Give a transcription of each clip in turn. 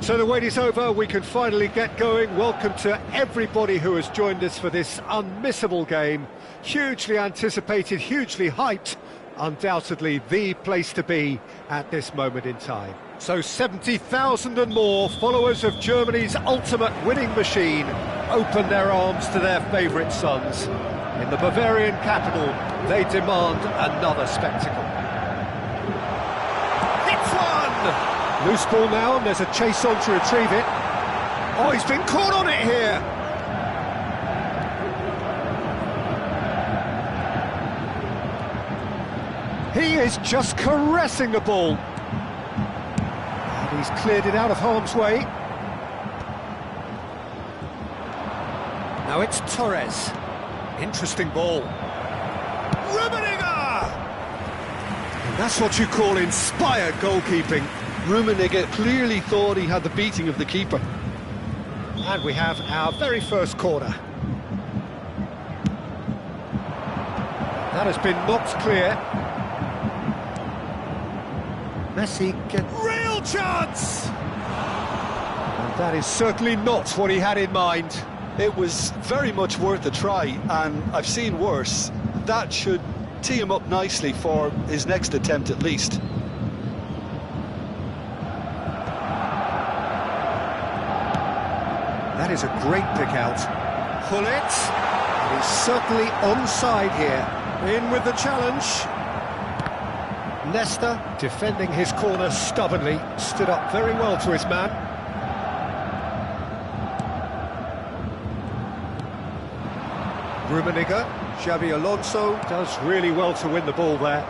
So the wait is over, we can finally get going. Welcome to everybody who has joined us for this unmissable game. Hugely anticipated, hugely hyped, undoubtedly the place to be at this moment in time. So 70,000 and more followers of Germany's ultimate winning machine open their arms to their favourite sons. In the Bavarian capital, they demand another spectacle. It's one! Loose ball now, and there's a chase on to retrieve it. Oh, he's been caught on it here! He is just caressing the ball. And he's cleared it out of harm's way. Now it's Torres. Interesting ball. Rummenigge! And that's what you call inspired goalkeeping. Rummenigge clearly thought he had the beating of the keeper. And we have our very first corner. That has been knocked clear. Messi gets... Real chance! And that is certainly not what he had in mind. It was very much worth a try, and I've seen worse. That should tee him up nicely for his next attempt at least. That is a great pick out. Pull it. He's certainly onside here. In with the challenge. Nesta, defending his corner stubbornly, stood up very well to his man. Rummenigge, Xabi Alonso does really well to win the ball there.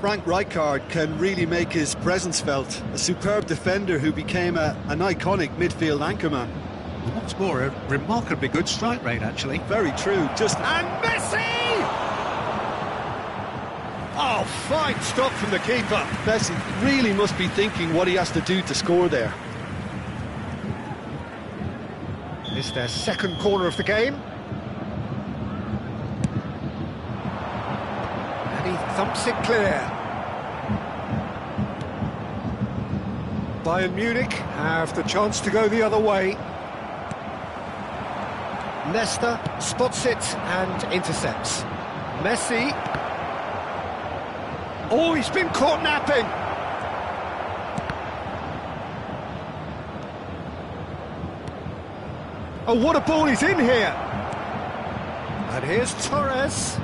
Frank Rijkaard can really make his presence felt. A superb defender who became an iconic midfield anchorman. What's more, a remarkably good strike rate, actually. Very true. And Messi! Oh, fine stop from the keeper. Messi really must be thinking what he has to do to score there. It's their second corner of the game. And he thumps it clear. Bayern Munich have the chance to go the other way. Nesta spots it and intercepts. Messi. Oh, he's been caught napping. Oh, what a ball he's in here. And here's Torres.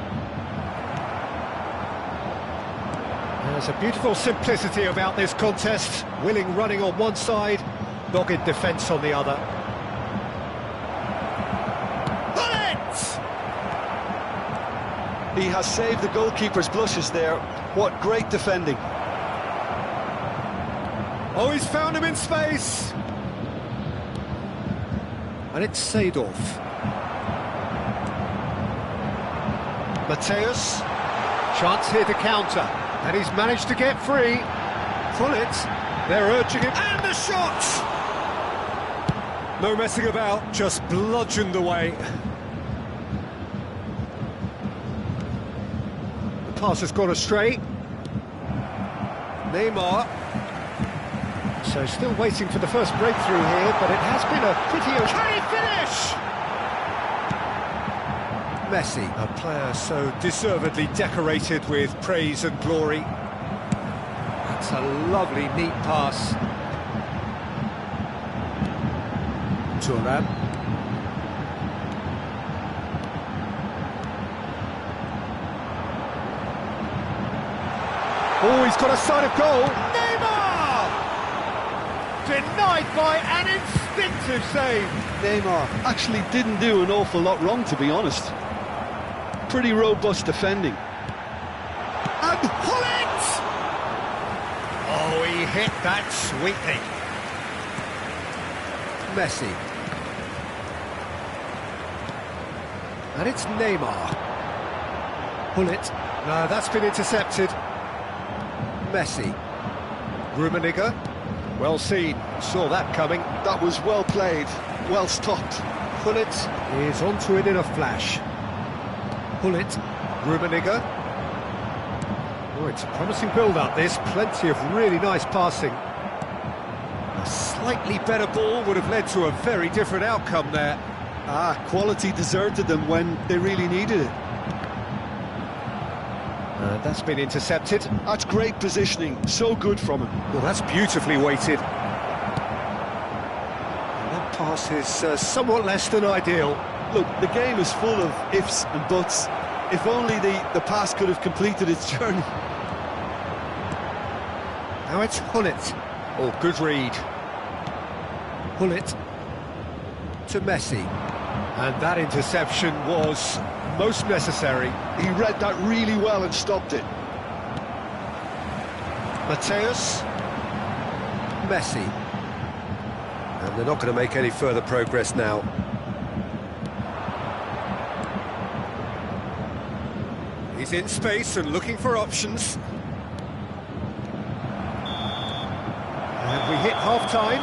There's a beautiful simplicity about this contest. Willing running on one side, dogged defence on the other. He has saved the goalkeeper's blushes there. What great defending. Oh, he's found him in space. And it's Seedorf. Mateus. Chance here to counter. And he's managed to get free. Pull it. They're urging him. And the shot! No messing about, just bludgeoned away. The pass has gone astray. Neymar. So still waiting for the first breakthrough here, but it has been a pretty okay finish! Messi, a player so deservedly decorated with praise and glory. That's a lovely, neat pass. Thuram. Oh, he's got a sight of goal. Neymar! Denied by an instinctive save. Neymar actually didn't do an awful lot wrong, to be honest. Pretty robust defending. And pull it! Oh, he hit that sweetly. Messi. And it's Neymar. Pull it. No, that's been intercepted. Messi. Rummenigge. Well seen. Saw that coming. That was well played. Well stopped. Pull it is onto it in a flash. Pull it. Rummenigge. Oh, it's a promising build-up, this. Plenty of really nice passing. A slightly better ball would have led to a very different outcome there. Quality deserted them when they really needed it. That's been intercepted. That's great positioning, so good from him. Well, that's beautifully weighted. And that pass is somewhat less than ideal. Look, the game is full of ifs and buts. If only the pass could have completed its journey. Now it's Hullet. Oh, good read. Hullet to Messi. And that interception was most necessary. He read that really well and stopped it. Mateus. Messi. And they're not going to make any further progress now. He's in space and looking for options. And we hit half-time.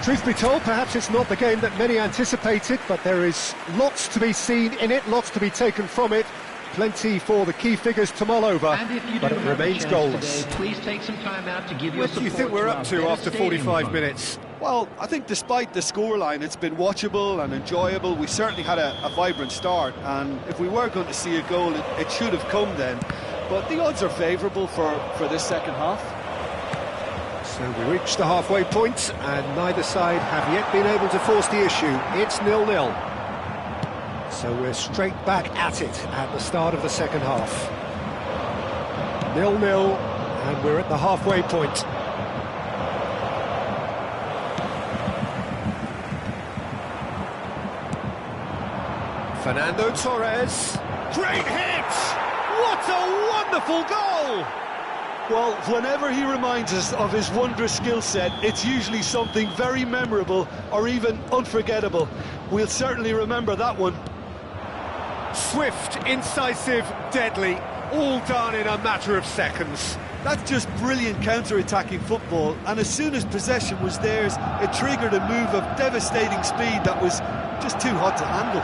Truth be told, perhaps it's not the game that many anticipated, but there is lots to be seen in it, lots to be taken from it. Plenty for the key figures to mull over, but it remains goalless. Today, please take some time out to give your What do you think we're up to after 45 minutes? Well, I think despite the scoreline, it's been watchable and enjoyable. We certainly had a vibrant start, and if we were going to see a goal, it should have come then. But the odds are favourable for this second half. So we reached the halfway point, and neither side have yet been able to force the issue. It's 0-0. So we're straight back at it at the start of the second half. 0-0, and we're at the halfway point. Fernando Torres. Great hit! What a wonderful goal! Well, whenever he reminds us of his wondrous skill set, it's usually something very memorable or even unforgettable. We'll certainly remember that one. Swift, incisive, deadly, all done in a matter of seconds. That's just brilliant counter-attacking football, and as soon as possession was theirs, it triggered a move of devastating speed that was just too hot to handle.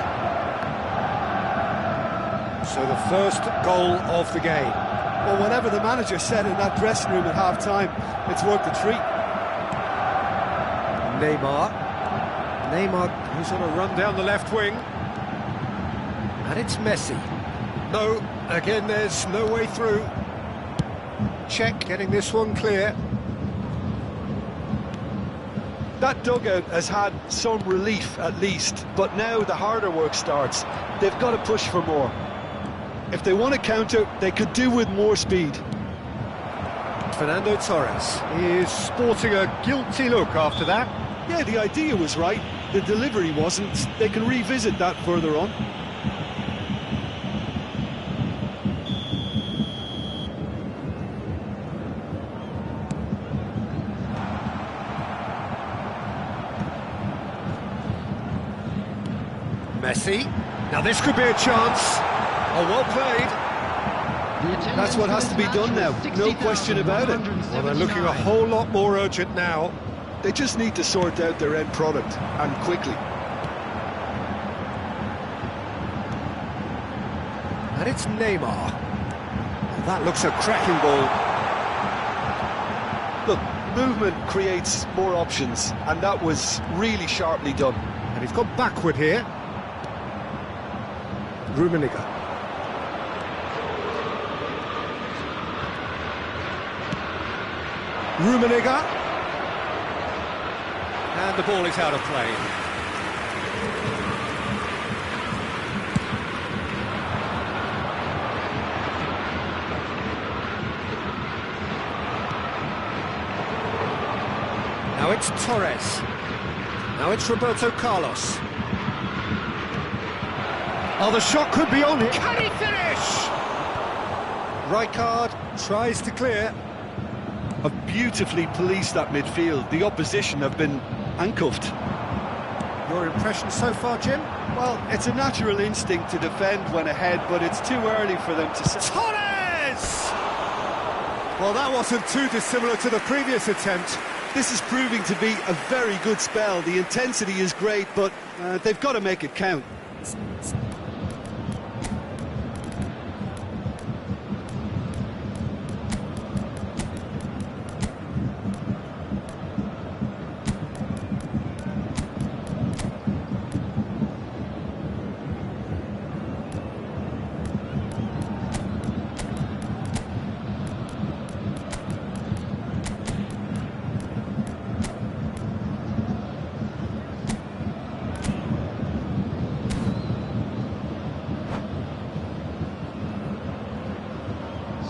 So the first goal of the game. Well, whatever the manager said in that dressing room at half-time, it's worked a treat. Neymar goes on a run down the left wing. And it's Messi. No, again there's no way through. Check, getting this one clear. That dugout has had some relief at least, but now the harder work starts. They've got to push for more. If they want to counter, they could do with more speed. Fernando Torres is sporting a guilty look after that. Yeah, the idea was right, the delivery wasn't. They can revisit that further on. Messi. Now this could be a chance. Oh, well played. That's what has to be done now, no question about it. Well, they're looking a whole lot more urgent now. They just need to sort out their end product, and quickly. And it's Neymar. Oh, that looks a cracking ball. Look, movement creates more options, and that was really sharply done. And he's gone backward here. Rummenigge. And the ball is out of play. Now it's Torres. Now it's Roberto Carlos. Oh, the shot could be on. Can he finish? Rijkaard tries to clear. Have beautifully policed that midfield. The opposition have been handcuffed. Your impression so far, Jim? Well, it's a natural instinct to defend when ahead, but it's too early for them to... Torres! Well, that wasn't too dissimilar to the previous attempt. This is proving to be a very good spell. The intensity is great, but they've got to make it count.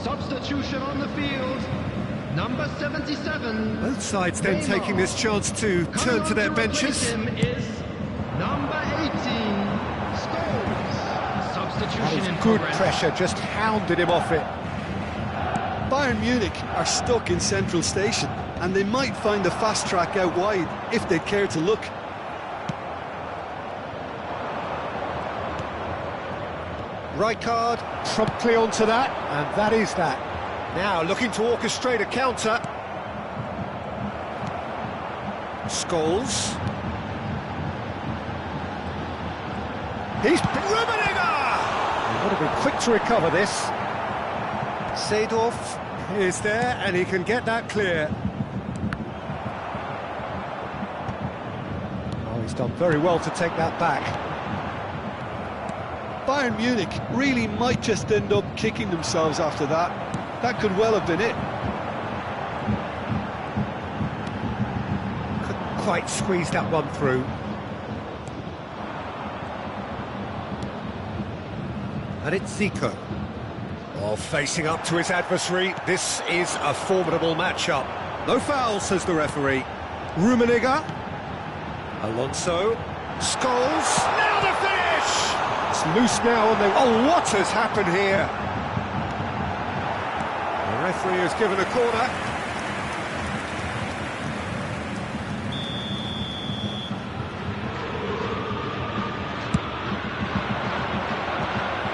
Substitution on the field. Number 77. Both sides then Neymar. taking this chance to Coming turn on to their replace benches. him is number 18. Scholes. That Substitution was in good progress. pressure, just hounded him off it. Bayern Munich are stuck in central station, and they might find a fast track out wide if they care to look. Rijkaard promptly onto that, and that is that. Now looking to orchestrate a counter. Scholes. He's Rummenigge! He would have been quick to recover this. Seedorf is there, and he can get that clear. Oh, he's done very well to take that back. Bayern Munich really might just end up kicking themselves after that. That could well have been it. Couldn't quite squeeze that one through. And it's Zico. Oh, facing up to his adversary, this is a formidable matchup. No foul, says the referee. Rummenigge. Alonso. Scholes. Now the finish! It's loose now, and they... Oh, what has happened here? The referee has given a corner.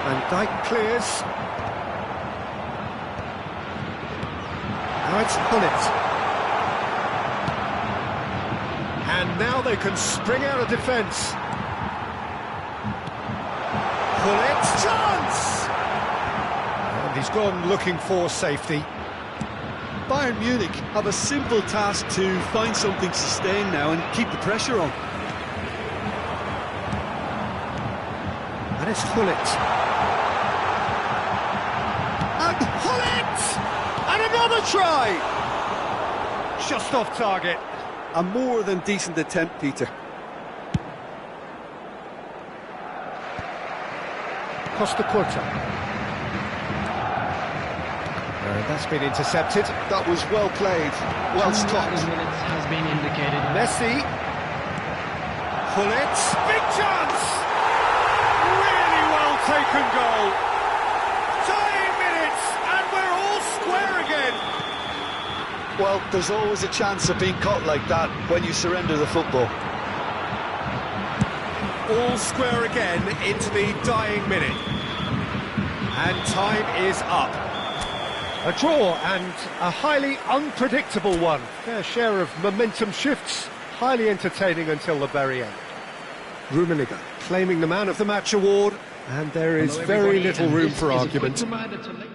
Van Dijk clears. Now it's Gullit. And now they can spring out of defence. Gullit, chance! And he's gone looking for safety. Bayern Munich have a simple task to find something to sustain now and keep the pressure on. And it's Gullit. And Gullit! And another try! Just off target. A more than decent attempt, Peter. Costa Curta. And that's been intercepted. That was well played, well stopped. Minutes has been indicated. Messi. Gullit. Big chance! Really well taken goal. Dying minutes, and we're all square again. Well, there's always a chance of being caught like that when you surrender the football. All square again into the dying minute. And time is up. A draw, and a highly unpredictable one. Fair share of momentum shifts, highly entertaining until the very end. Rummenigge claiming the Man of the Match award, and there is Hello, very everybody, little and room this for is a quick argument. reminder to let-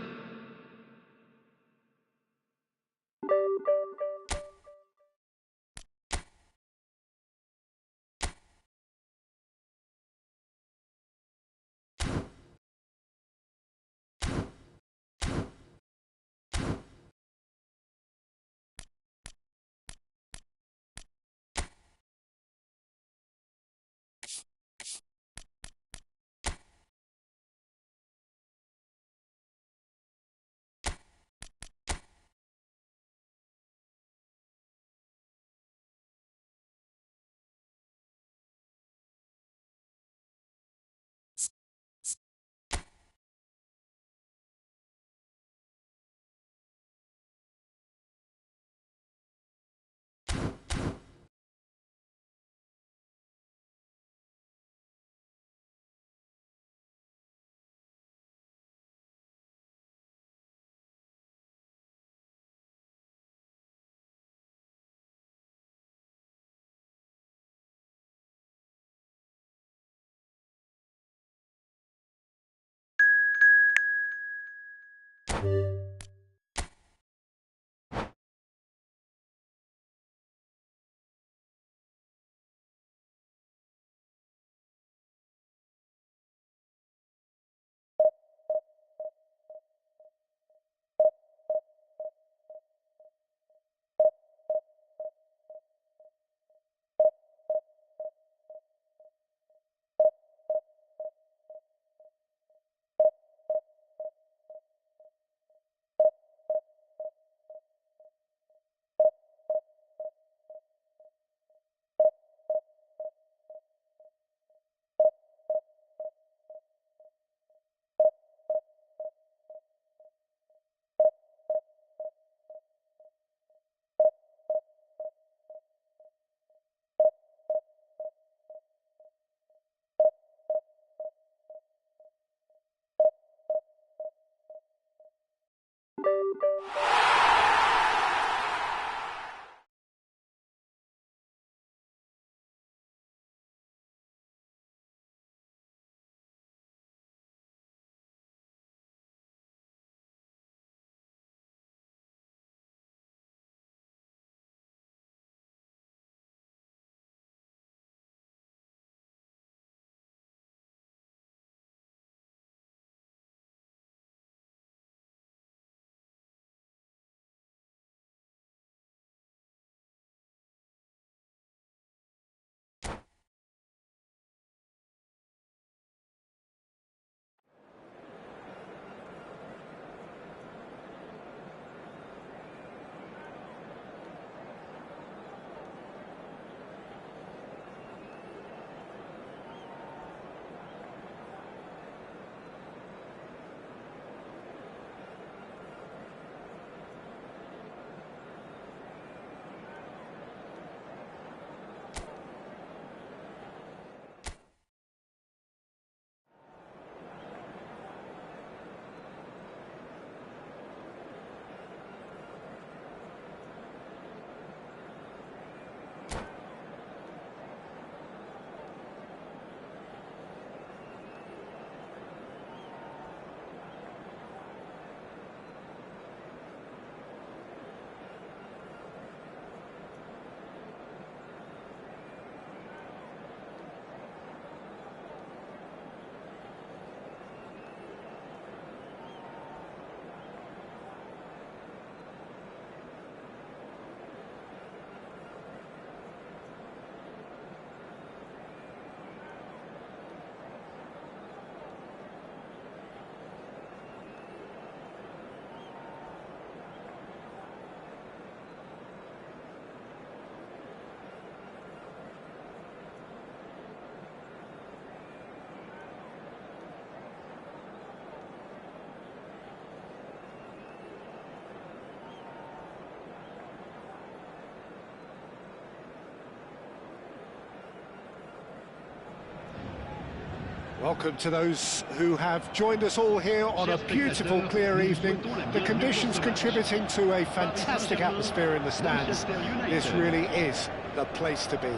Welcome to those who have joined us all here on a beautiful, clear evening. The conditions contributing to a fantastic atmosphere in the stands. This really is the place to be.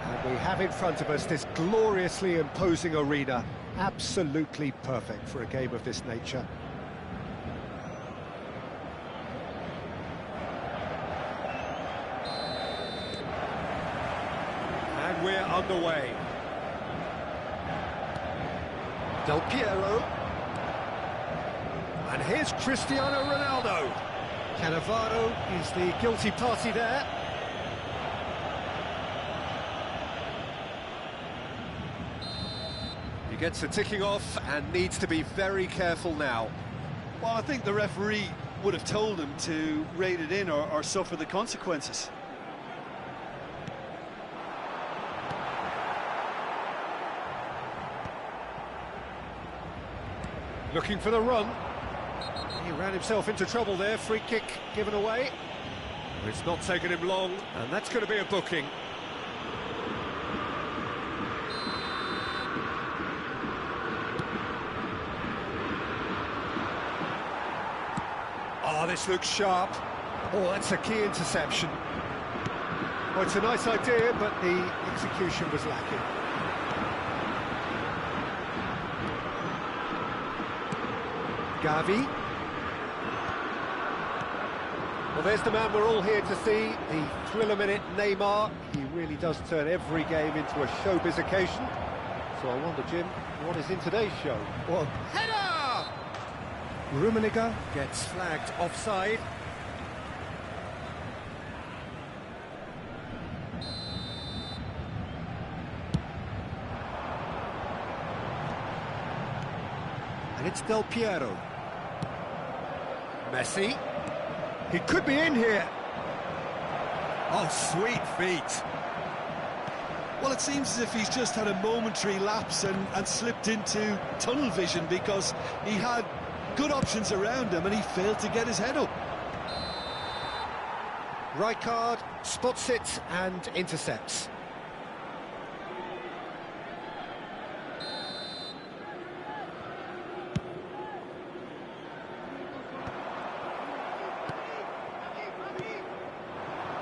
And we have in front of us this gloriously imposing arena. Absolutely perfect for a game of this nature. And we're underway. Del Piero. And here's Cristiano Ronaldo. Cannavaro is the guilty party there. He gets a ticking off and needs to be very careful now. Well, I think the referee would have told him to rate it in or suffer the consequences. Looking for the run. He ran himself into trouble there. Free kick given away. It's not taken him long, and that's going to be a booking. Oh, this looks sharp. Oh, that's a key interception. Well, it's a nice idea, but the execution was lacking. Gavi. Well, there's the man we're all here to see, the thriller-minute Neymar. He really does turn every game into a showbiz occasion. So I wonder, Jim, what is in today's show? Well, header! Rummenigge gets flagged offside. And it's Del Piero. Messi. He could be in here. Oh, sweet feet. Well, it seems as if he's just had a momentary lapse and slipped into tunnel vision because he had good options around him and he failed to get his head up. Rijkaard spots it and intercepts.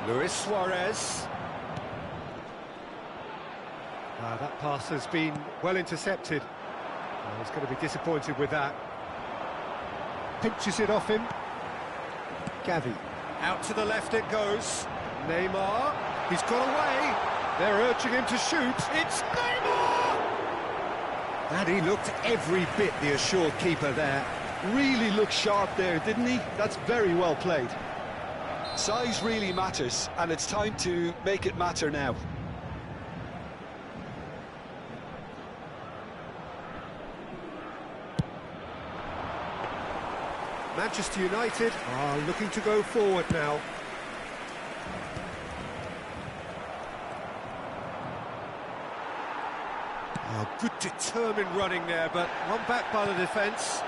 Luis Suarez. That pass has been well intercepted. He's going to be disappointed with that. Pinches it off him. Gavi. Out to the left it goes. Neymar. He's got away. They're urging him to shoot. It's Neymar! And he looked every bit the assured keeper there. Really looked sharp there, didn't he? That's very well played. Size really matters, and it's time to make it matter now. Manchester United are looking to go forward now. Oh, good determined running there, but run back by the defence.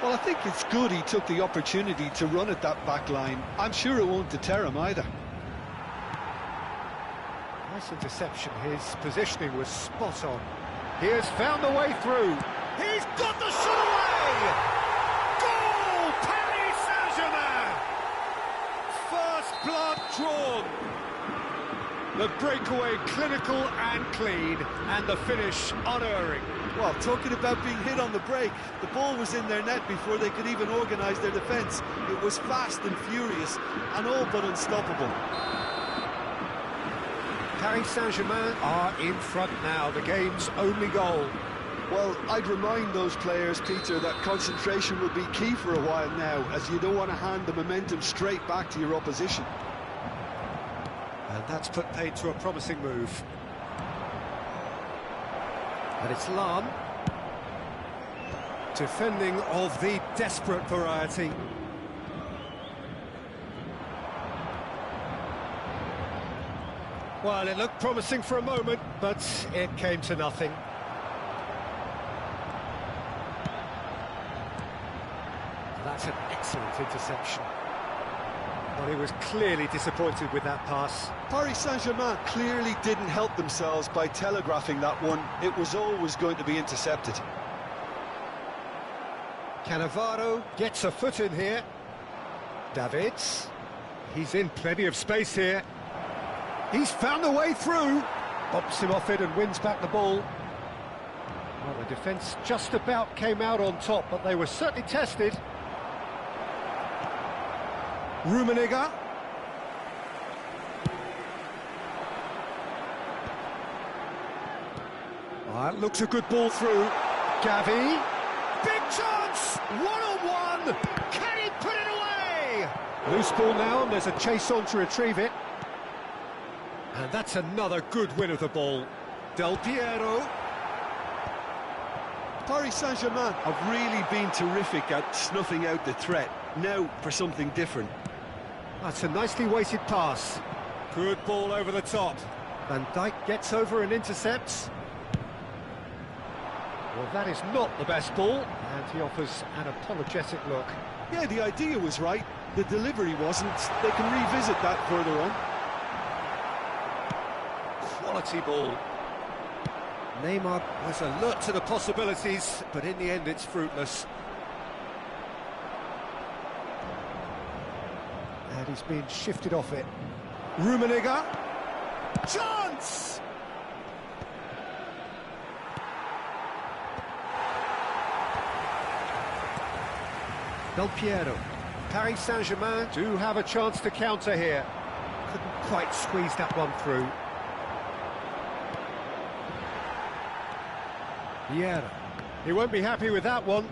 Well, I think it's good he took the opportunity to run at that back line. I'm sure it won't deter him either. Nice interception. His positioning was spot on. He has found the way through. He's got the shot away! Goal! Paris Saint-Germain! First blood drawn. The breakaway clinical and clean, and the finish unerring. Well, talking about being hit on the break, the ball was in their net before they could even organise their defence. It was fast and furious, and all but unstoppable. Paris Saint-Germain are in front now, the game's only goal. Well, I'd remind those players, Peter, that concentration will be key for a while now, as you don't want to hand the momentum straight back to your opposition. And that's put paid to a promising move. And it's Lan. Defending of the desperate variety. Well, it looked promising for a moment, but it came to nothing. That's an excellent interception. Well, he was clearly disappointed with that pass. Paris Saint-Germain clearly didn't help themselves by telegraphing that one. It was always going to be intercepted. Cannavaro gets a foot in here. Davids, he's in plenty of space here. He's found a way through. Bumps him off it and wins back the ball. Well, the defence just about came out on top, but they were certainly tested. Rummenigge. That looks a good ball through. Gavi. Big chance! One-on-one! Can he put it away? Loose ball now, and there's a chase on to retrieve it. And that's another good win of the ball. Del Piero. Paris Saint-Germain have really been terrific at snuffing out the threat. Now for something different. That's a nicely weighted pass. Good ball over the top. Van Dijk gets over and intercepts. Well, that is not the best ball, and he offers an apologetic look. Yeah, the idea was right. The delivery wasn't. They can revisit that further on. Quality ball. Neymar was alert to the possibilities, but in the end it's fruitless. And he's being shifted off it. Rummenigge. Chance! Del Piero. Paris Saint-Germain do have a chance to counter here. Couldn't quite squeeze that one through. Vieira. He won't be happy with that one.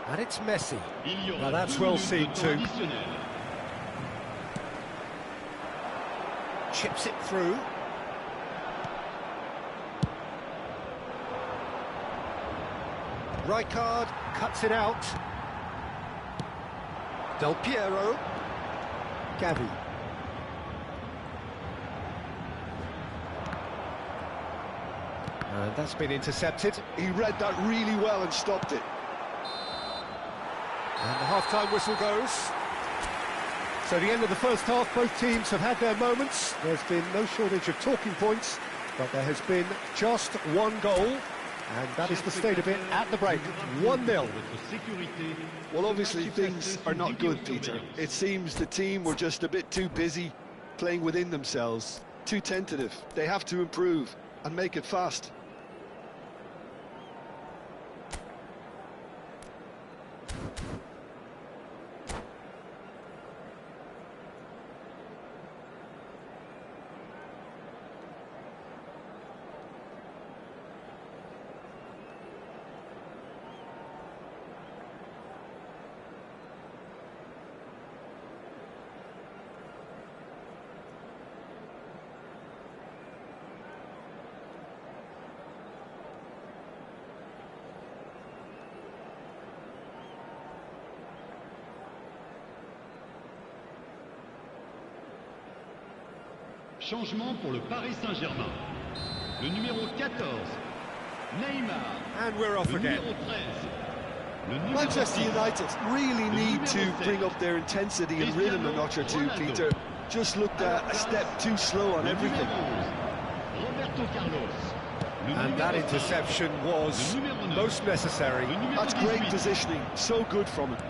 And it's Messi. Now that's well seen too. Chips it through. Rijkaard cuts it out. Del Piero. Gavi. And that's been intercepted. He read that really well and stopped it. And the half-time whistle goes. So the end of the first half, both teams have had their moments. There's been no shortage of talking points, but there has been just one goal, and that is the state of it at the break. 1-0. Well, obviously things are not good, Peter. It seems the team were just a bit too busy playing within themselves, too tentative. They have to improve and make it fast. Changement pour le Paris Saint-Germain. Le numéro 14, Neymar. And we're off again. Numéro 13, le numéro Manchester 10, United really le need numéro to 7, bring up their intensity and rhythm a notch or two, Ronaldo. Peter. Just looked a step too slow on le everything. numéro 11, Roberto Carlos. Le And that numéro 5, interception was most necessary. le numéro That's great 18, positioning, so good from him.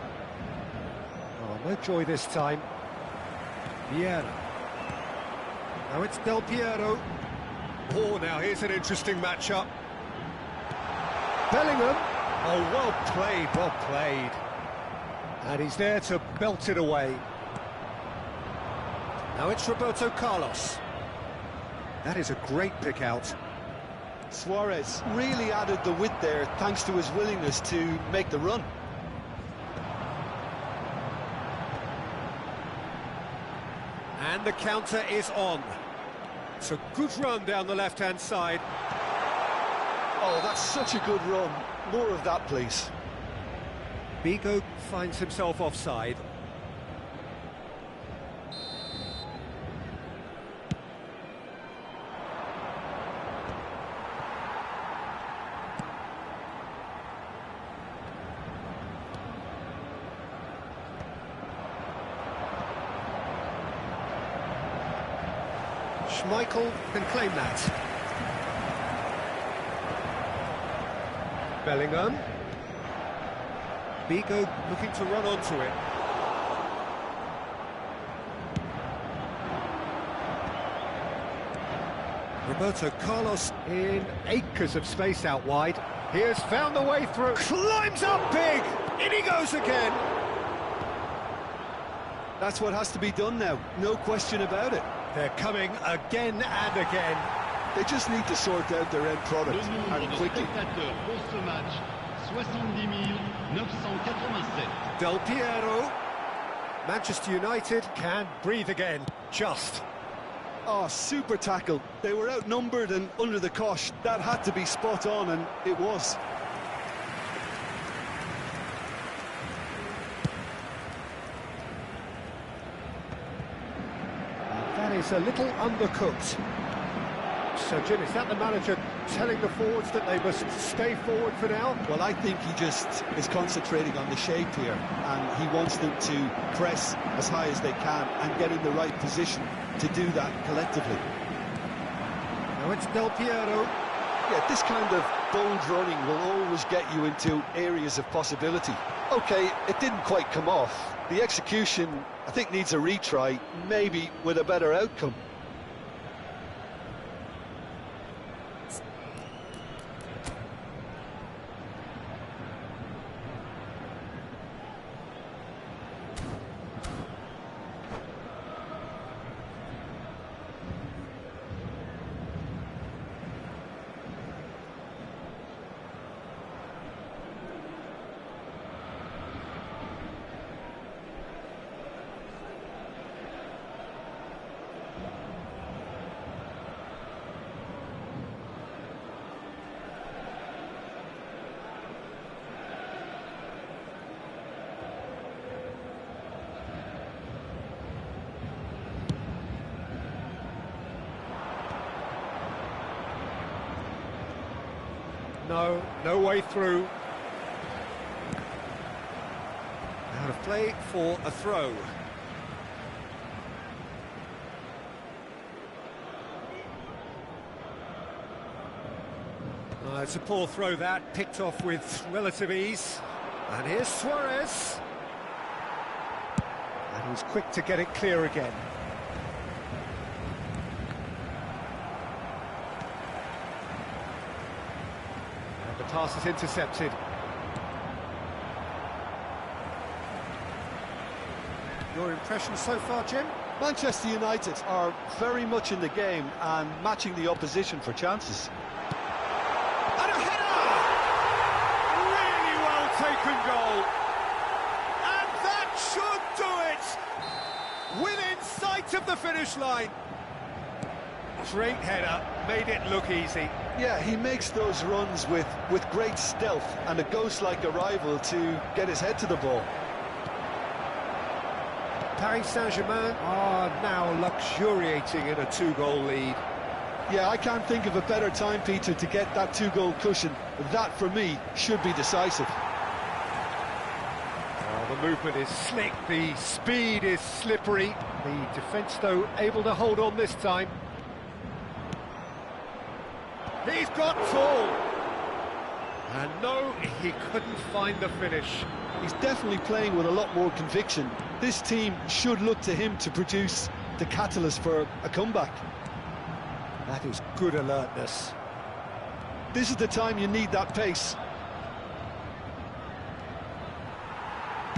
Oh, no joy this time. Vieira. Now it's Del Piero. Oh, now here's an interesting matchup. Bellingham. Oh, well played, well played. And he's there to belt it away. Now it's Roberto Carlos. That is a great pick out. Suarez really added the width there thanks to his willingness to make the run. And the counter is on. It's a good run down the left-hand side. Oh, that's such a good run. More of that, please. Bigo finds himself offside. Schmeichel can claim that. Bellingham. Vigo looking to run onto it. Roberto Carlos in acres of space out wide. He has found the way through. Climbs up big! In he goes again! That's what has to be done now, no question about it. They're coming again and again. They just need to sort out their end product, Le nombre and de quickly. spectateurs pour ce match, 70 987. Del Piero. Manchester United can breathe again, just. Oh, super tackle. They were outnumbered and under the cosh. That had to be spot on, and it was. That is a little undercooked. So, Jim, is that the manager telling the forwards that they must stay forward for now? Well, I think he just is concentrating on the shape here, and he wants them to press as high as they can and get in the right position to do that collectively. Now it's Del Piero. Yeah, this kind of bold running will always get you into areas of possibility. Okay, it didn't quite come off. The execution, I think, needs a retry, maybe with a better outcome. No way through. Out of play for a throw. It's a poor throw that, picked off with relative ease. And here's Suarez. And he's quick to get it clear again. The pass is intercepted. Your impression so far, Jim? Manchester United are very much in the game and matching the opposition for chances. And a header! Really well taken goal. And that should do it! Within sight of the finish line. Great header, made it look easy. Yeah, he makes those runs with great stealth and a ghost-like arrival to get his head to the ball. Paris Saint-Germain are now luxuriating in a two-goal lead. Yeah, I can't think of a better time, Peter, to get that two-goal cushion. That, for me, should be decisive. Oh, the movement is slick, the speed is slippery. The defence, though, able to hold on this time. He's got tall. And no, he couldn't find the finish. He's definitely playing with a lot more conviction. This team should look to him to produce the catalyst for a comeback. That is good alertness. This is the time you need that pace.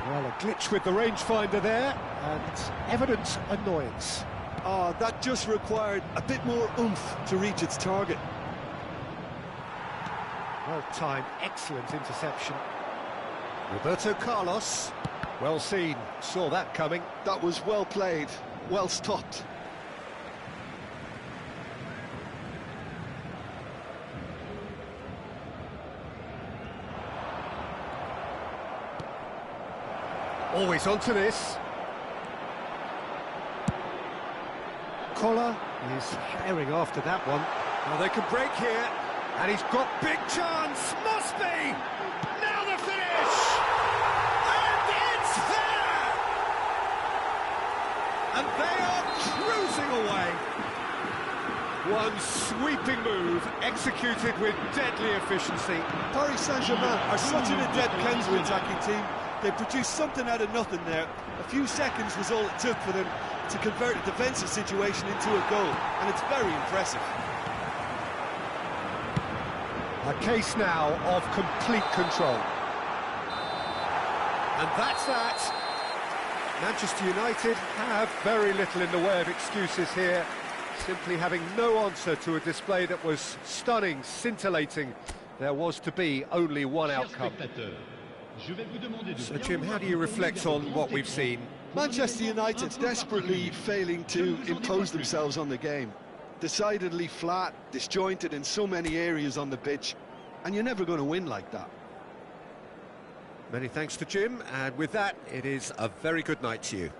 Well, a glitch with the rangefinder there, and evident annoyance. Oh, that just required a bit more oomph to reach its target. Well timed, excellent interception. Roberto Carlos, well seen, saw that coming. That was well played, well stopped. Always onto this. Collar is herring after that one. Well, they can break here, and he's got big chance. Must be! Now the finish! And it's there! And they are cruising away. One sweeping move, executed with deadly efficiency. Paris Saint-Germain are such an adept counter-attacking team. They produced something out of nothing there. A few seconds was all it took for them to convert a defensive situation into a goal, and it's very impressive. A case now of complete control. And that's that. Manchester United have very little in the way of excuses here, simply having no answer to a display that was stunning, scintillating. There was to be only one outcome. So Jim, how do you reflect on what we've seen? Manchester United desperately failing to impose themselves on the game. Decidedly flat, disjointed in so many areas on the pitch, and you're never going to win like that. Many thanks to Jim, and with that, it is a very good night to you.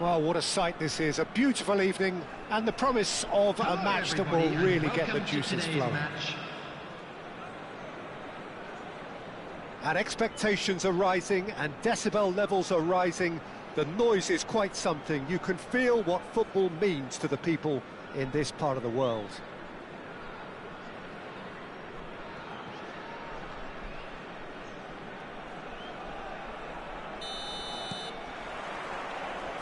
Well, what a sight this is. A beautiful evening and the promise of a match that will really get the juices flowing. And expectations are rising and decibel levels are rising The noise is quite something. You can feel what football means to the people in this part of the world.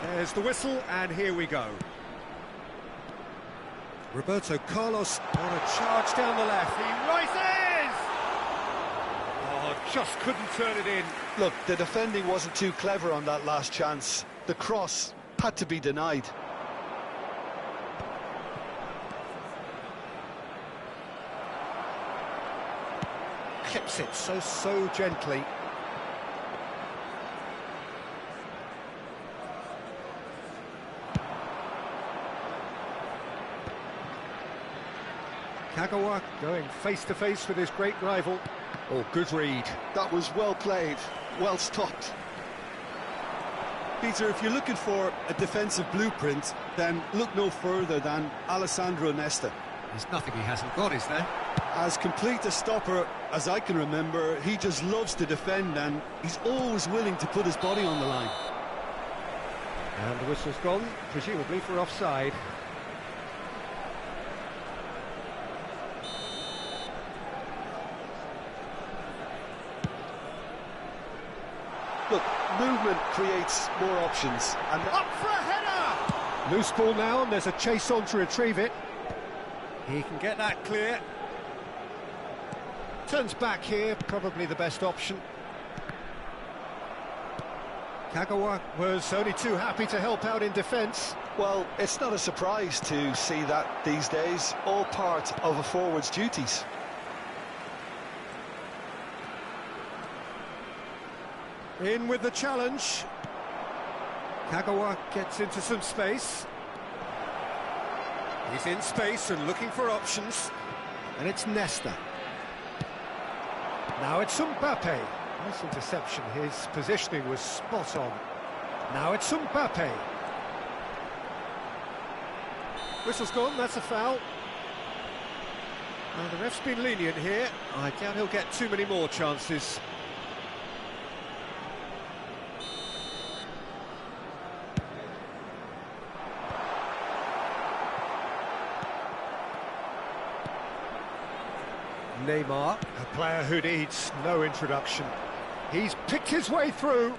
There's the whistle, and here we go. Roberto Carlos on a charge down the left. He rises! Oh, just couldn't turn it in. Look, the defending wasn't too clever on that last chance. The cross had to be denied. Clips it so gently. Kagawa going face-to-face with his great rival. Oh, good read. That was well played, well stopped. Peter, if you're looking for a defensive blueprint, then look no further than Alessandro Nesta. There's nothing he hasn't got, is there? As complete a stopper as I can remember, he just loves to defend and he's always willing to put his body on the line. And the whistle's gone, presumably for offside. Look, movement creates more options. And Up for a header! Loose ball now, and there's a chase on to retrieve it. He can get that clear. Turns back here, probably the best option. Kagawa was only too happy to help out in defence. well, it's not a surprise to see that these days, all part of a forward's duties. In with the challenge. Kagawa gets into some space. He's in space and looking for options. And it's Nesta. Now it's Mbappe. Nice interception. His positioning was spot on. Now it's Mbappe. Whistle's gone, that's a foul. Well, the ref's been lenient here. I doubt he'll get too many more chances. Neymar, a player who needs no introduction. He's picked his way through.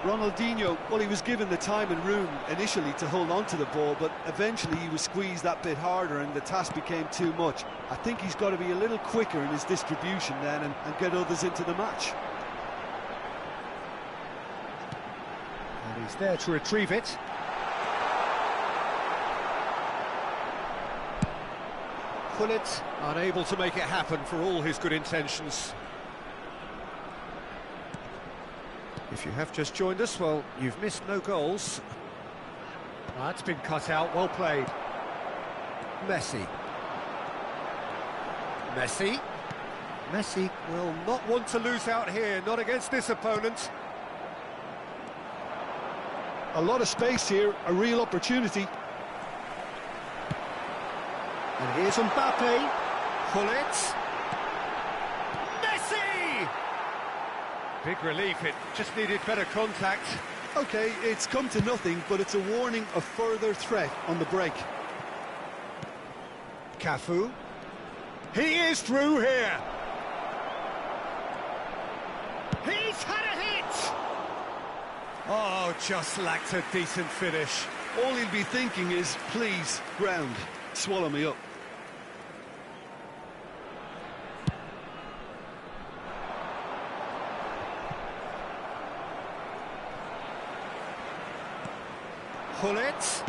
Ronaldinho, well, he was given the time and room initially to hold on to the ball, but eventually he was squeezed that bit harder and the task became too much. I think he's got to be a little quicker in his distribution then and get others into the match. And he's there to retrieve it. Gullit unable to make it happen for all his good intentions. If you have just joined us, well, you've missed no goals. That's been cut out, well played. Messi. Messi will not want to lose out here, not against this opponent. A lot of space here, a real opportunity. And here's Mbappe. Gullit. Messi! Big relief, it just needed better contact. Okay, it's come to nothing, but it's a warning of further threat on the break. Cafu. He is through here. He's had a hit! Oh, just lacked a decent finish. All he'll be thinking is, please, ground, swallow me up. Gullit.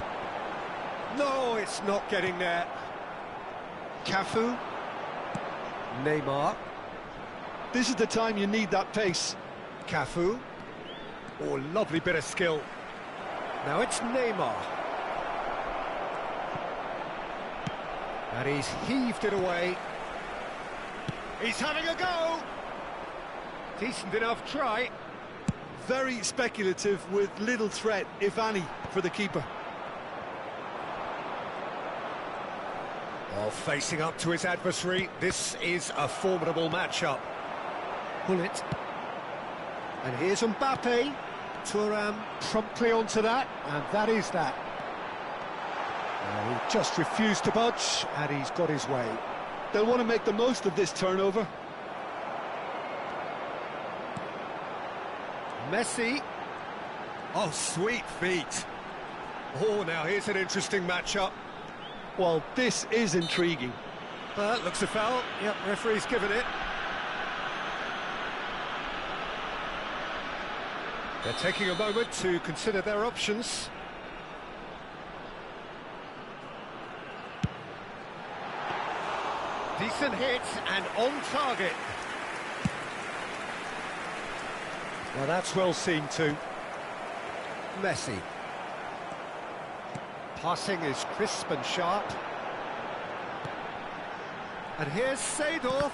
No, it's not getting there. Cafu. Neymar. This is the time you need that pace. Cafu. Oh, lovely bit of skill. Now it's Neymar. And he's heaved it away. He's having a go. Decent enough try. Very speculative with little threat, if any, for the keeper. While facing up to his adversary, this is a formidable matchup. Gullit. And here's Mbappe. Thuram promptly onto that, and that is that. He just refused to budge, and he's got his way. They'll want to make the most of this turnover. Messi. Oh, sweet feet. Oh, now here's an interesting matchup. Well, this is intriguing. Looks a foul. Yep, referee's given it. They're taking a moment to consider their options. Decent hit and on target. Well, that's well seen too. Messi. Passing is crisp and sharp. And here's Seedorf.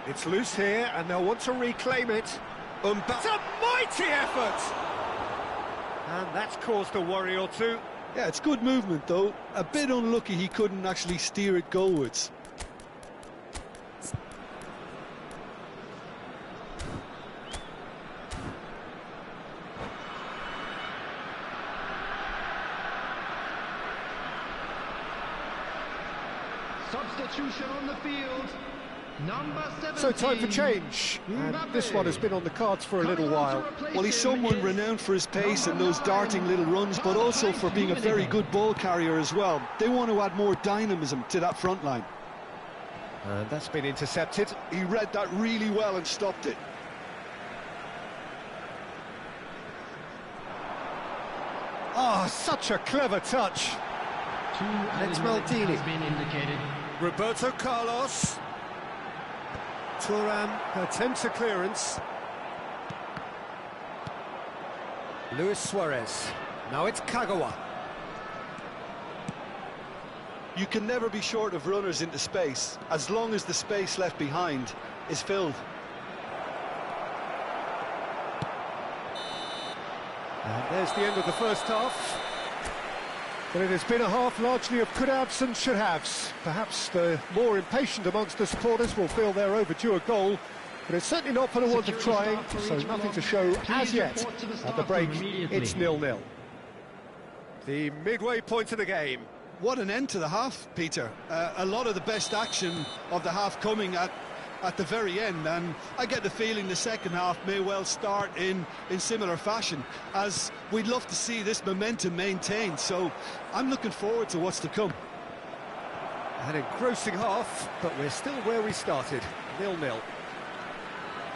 It's loose here and they'll want to reclaim it. That's a mighty effort! And that's caused a worry or two. Yeah, it's good movement though. A bit unlucky he couldn't actually steer it goalwards. Substitution on the field. Number 17. So time for change. And this one has been on the cards for a little while. Well, he's someone renowned for his pace and those darting little runs, but also for being a very good ball carrier as well. They want to add more dynamism to that front line. And that's been intercepted. He read that really well and stopped it. Oh, such a clever touch. It's Maldini. Has been indicated. Roberto Carlos. Thuram attempts a clearance. Luis Suarez. Now it's Kagawa. You can never be short of runners into space, as long as the space left behind is filled. And there's the end of the first half. But it has been a half largely of could-haves and should-haves. Perhaps the more impatient amongst the supporters will feel they're overdue a goal, but it's certainly not for the want of trying, so nothing to show as yet. At the break, it's 0-0. The midway point of the game. What an end to the half, Peter. A lot of the best action of the half coming at the very end, and I get the feeling the second half may well start in similar fashion, as we'd love to see this momentum maintained, so I'm looking forward to what's to come. An engrossing half, but we're still where we started, 0-0.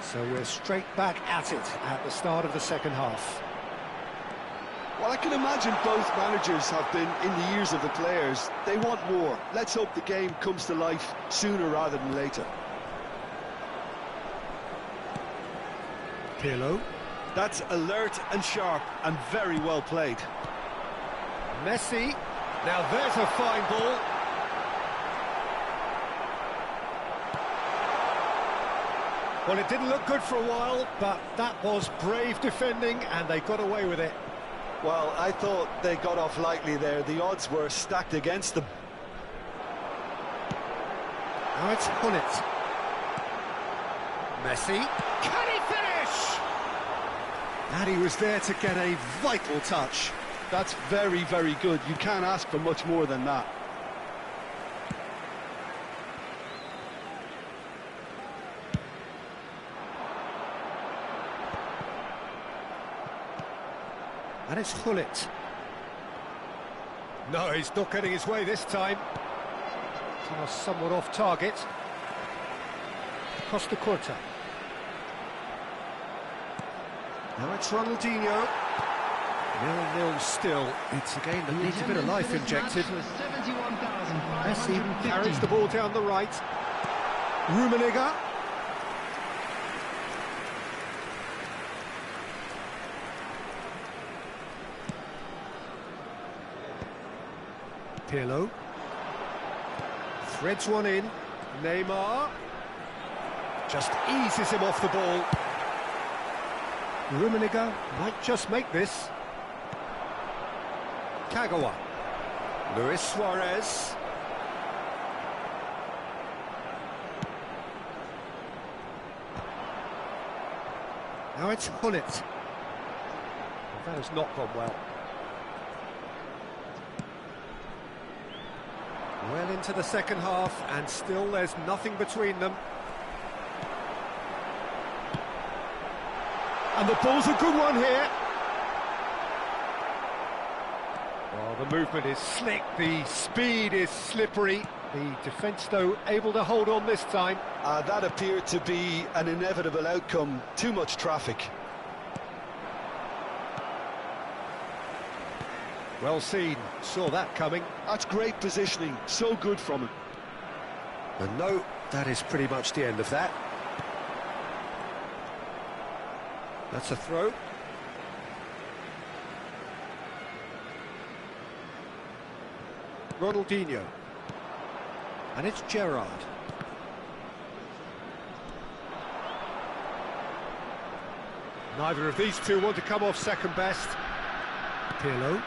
So we're straight back at it at the start of the second half. Well, I can imagine both managers have been in the ears of the players. They want more. Let's hope the game comes to life sooner rather than later. Pirlo. That's alert and sharp and very well played. Messi. Now there's a fine ball. Well, it didn't look good for a while, but that was brave defending and they got away with it. Well, I thought they got off lightly there. The odds were stacked against them. Now it's Hullet. Messi. Can he finish? And he was there to get a vital touch. That's very, very good. You can't ask for much more than that. And it's Hullet. No, he's not getting his way this time. Pass somewhat off target. Costa Curta. Now it's Ronaldinho. 0-0 still. It's a game that needs a bit of life injected. Messi carries the ball down the right. Rummenigge. Pirlo. Threads one in. Neymar. Just eases him off the ball. Rummenigge might just make this. Kagawa. Luis Suarez. Now it's Hullet. That has not gone well. Well into the second half, and still there's nothing between them. And the ball's a good one here. Well, the movement is slick, the speed is slippery. The defence, though, able to hold on this time. That appeared to be an inevitable outcome. Too much traffic. Well seen, saw that coming. That's great positioning, so good from him. And no, that is pretty much the end of that. That's a throw. Ronaldinho. And it's Gerrard. Neither of these two want to come off second best. Pirlo.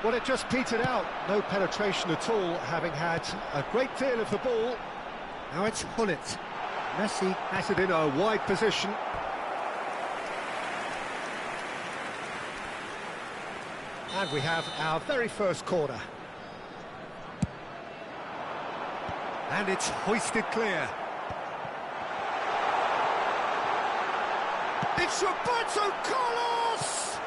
Well, it just petered out. No penetration at all, having had a great deal of the ball. Now it's Hullet. Messi has it in a wide position. And we have our very first corner. And it's hoisted clear. It's Roberto Carlos!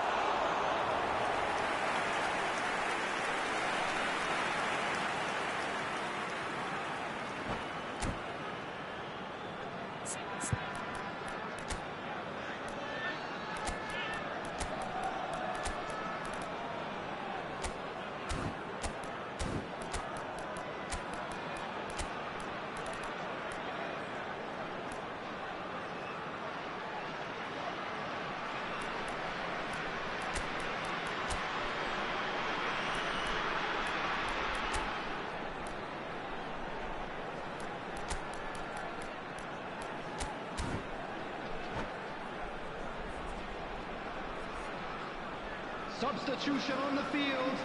Substitution on the field.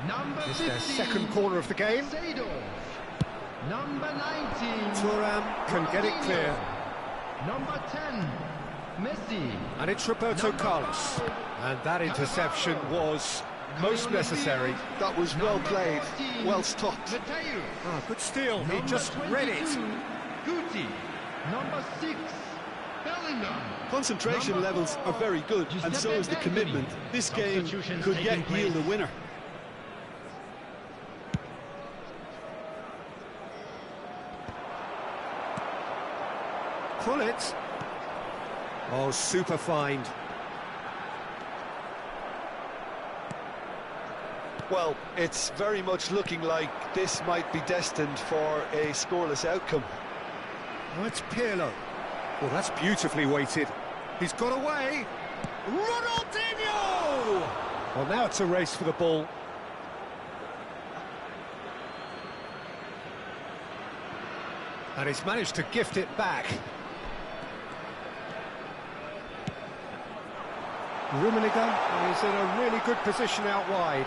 Number It's 15. their second corner of the game. Seedorf. Number 19. Thuram can get it clear. Number 10. Messi. And it's Roberto Number Carlos. 5. And that interception was most necessary. That was well Number played, 14. well stopped. Mateo. Ah, good steal, he Number just read 22. it. Guti. Number 6. Bellingham. Concentration Number levels 4. are very good, and so is the commitment. This game Substitutions could taking yet yield a place. winner. Pull it. Oh, super find. Well, it's very much looking like this might be destined for a scoreless outcome. Oh, it's Pirlo. Well, that's beautifully weighted. He's got away. Ronaldinho! Well, now it's a race for the ball. And he's managed to gift it back. Rummenigge is in a really good position out wide.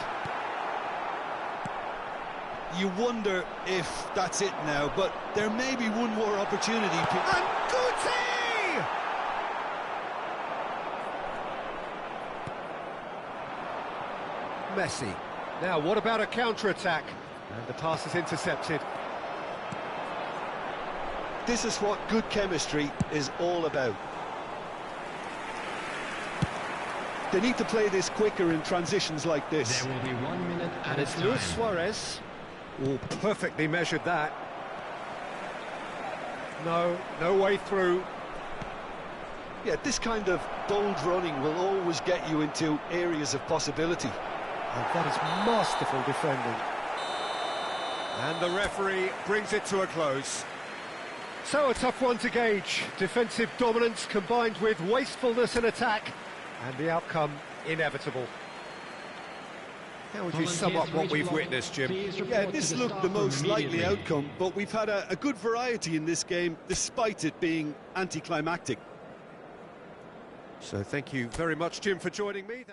You wonder if that's it now, but there may be one more opportunity. And Guti! Messi. Now, what about a counter-attack? And the pass is intercepted. This is what good chemistry is all about. They need to play this quicker in transitions like this. There will be 1 minute at And a it's time. Luis Suarez. Oh, perfectly measured that. No way through. Yeah, this kind of bold running will always get you into areas of possibility. And that is masterful defending. And the referee brings it to a close. So a tough one to gauge. Defensive dominance combined with wastefulness in attack. And the outcome inevitable. How would you sum up what we've witnessed, Jim? Yeah, this looked the most likely outcome, but we've had a good variety in this game, despite it being anticlimactic. So thank you very much, Jim, for joining me.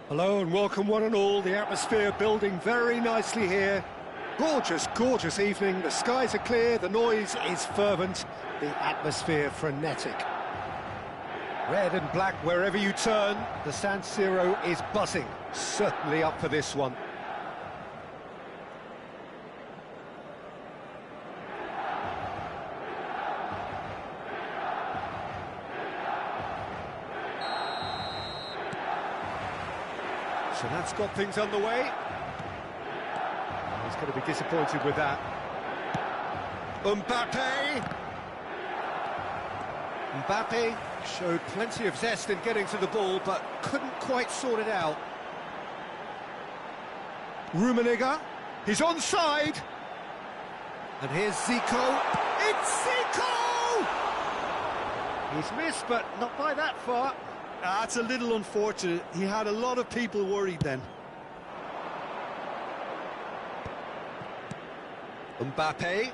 Hello and welcome one and all, the atmosphere building very nicely here. Gorgeous, gorgeous evening, the skies are clear, the noise is fervent, the atmosphere frenetic. Red and black wherever you turn, the San Siro is buzzing. Certainly up for this one. So that's got things underway. He's going to be disappointed with that. Mbappe showed plenty of zest in getting to the ball, but couldn't quite sort it out. Rummenigge, he's onside. And here's Zico. It's Zico! He's missed, but not by that far. That's a little unfortunate. He had a lot of people worried then. Mbappe,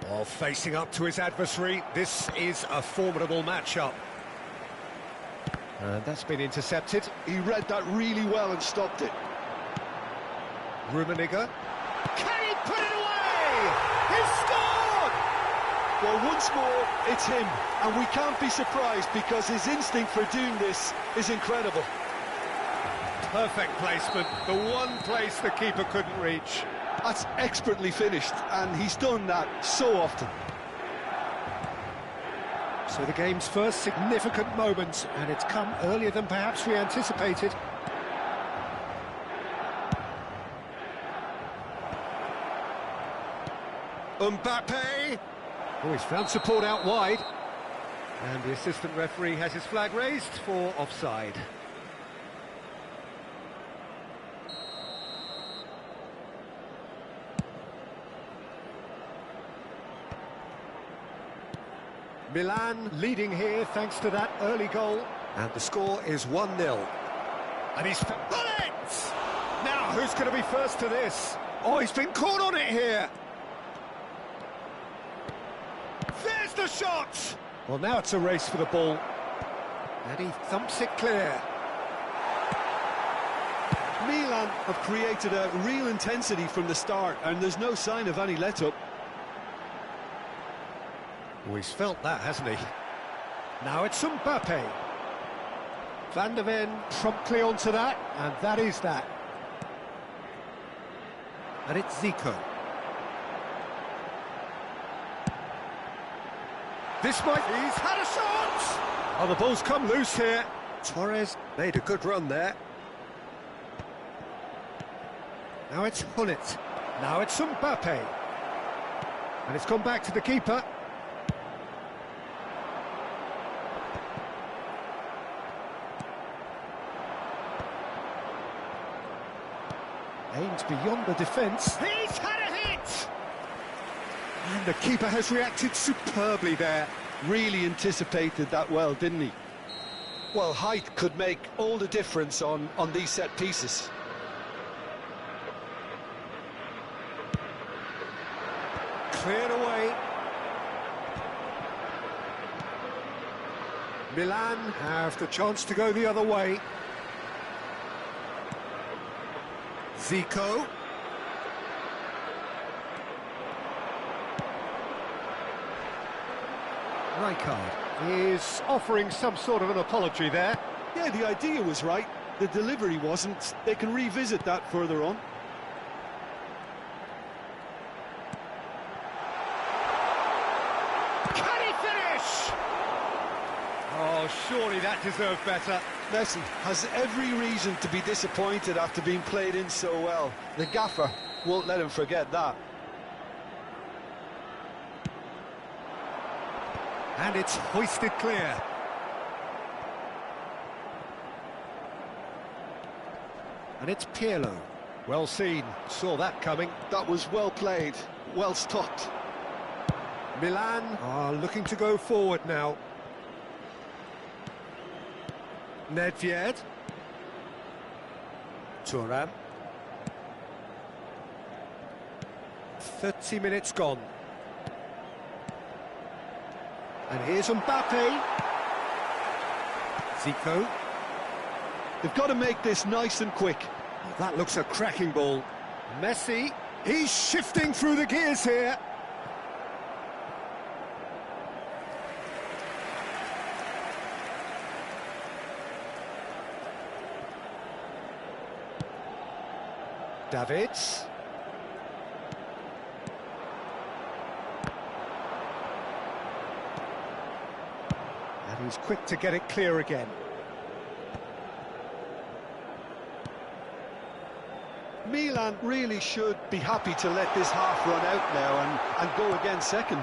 while facing up to his adversary, this is a formidable matchup. And that's been intercepted. He read that really well and stopped it. Rummenigge. Can he put it away? He's scored! Well, once more, it's him. And we can't be surprised because his instinct for doing this is incredible. Perfect placement. The one place the keeper couldn't reach. That's expertly finished, and he's done that so often. So the game's first significant moment, and it's come earlier than perhaps we anticipated. Mbappe! Oh, he's found support out wide. And the assistant referee has his flag raised for offside. Milan leading here thanks to that early goal. And the score is 1-0. And he's... Bullets! Now, who's going to be first to this? Oh, he's been caught on it here. There's the shot! Well, now it's a race for the ball. And he thumps it clear. Milan have created a real intensity from the start, and there's no sign of any let-up. Oh, he's felt that, hasn't he? Now it's Mbappe. Van der Ven promptly onto that, and that is that. And it's Zico. This might... He's had a shot! Oh, the ball's come loose here. Torres made a good run there. Now it's Hullet. Now it's Mbappe. And it's gone back to the keeper. Aims beyond the defence. He's had a hit! And the keeper has reacted superbly there. Really anticipated that well, didn't he? Well, height could make all the difference on these set pieces. Cleared away. Milan have the chance to go the other way. Zico. Rijkaard is offering some sort of an apology there. Yeah, the idea was right. The delivery wasn't. They can revisit that further on. Can he finish? Oh, surely that deserved better. Messi has every reason to be disappointed after being played in so well. The gaffer won't let him forget that. And it's hoisted clear. And it's Pirlo. Well seen, saw that coming. That was well played, well stopped. Milan are looking to go forward now. Nedved. Thuram. 30 minutes gone. And here's Mbappe. Zico. They've got to make this nice and quick. Oh, that looks a cracking ball. Messi, he's shifting through the gears here. Davids. And he's quick to get it clear again. Milan really should be happy to let this half run out now and go again second.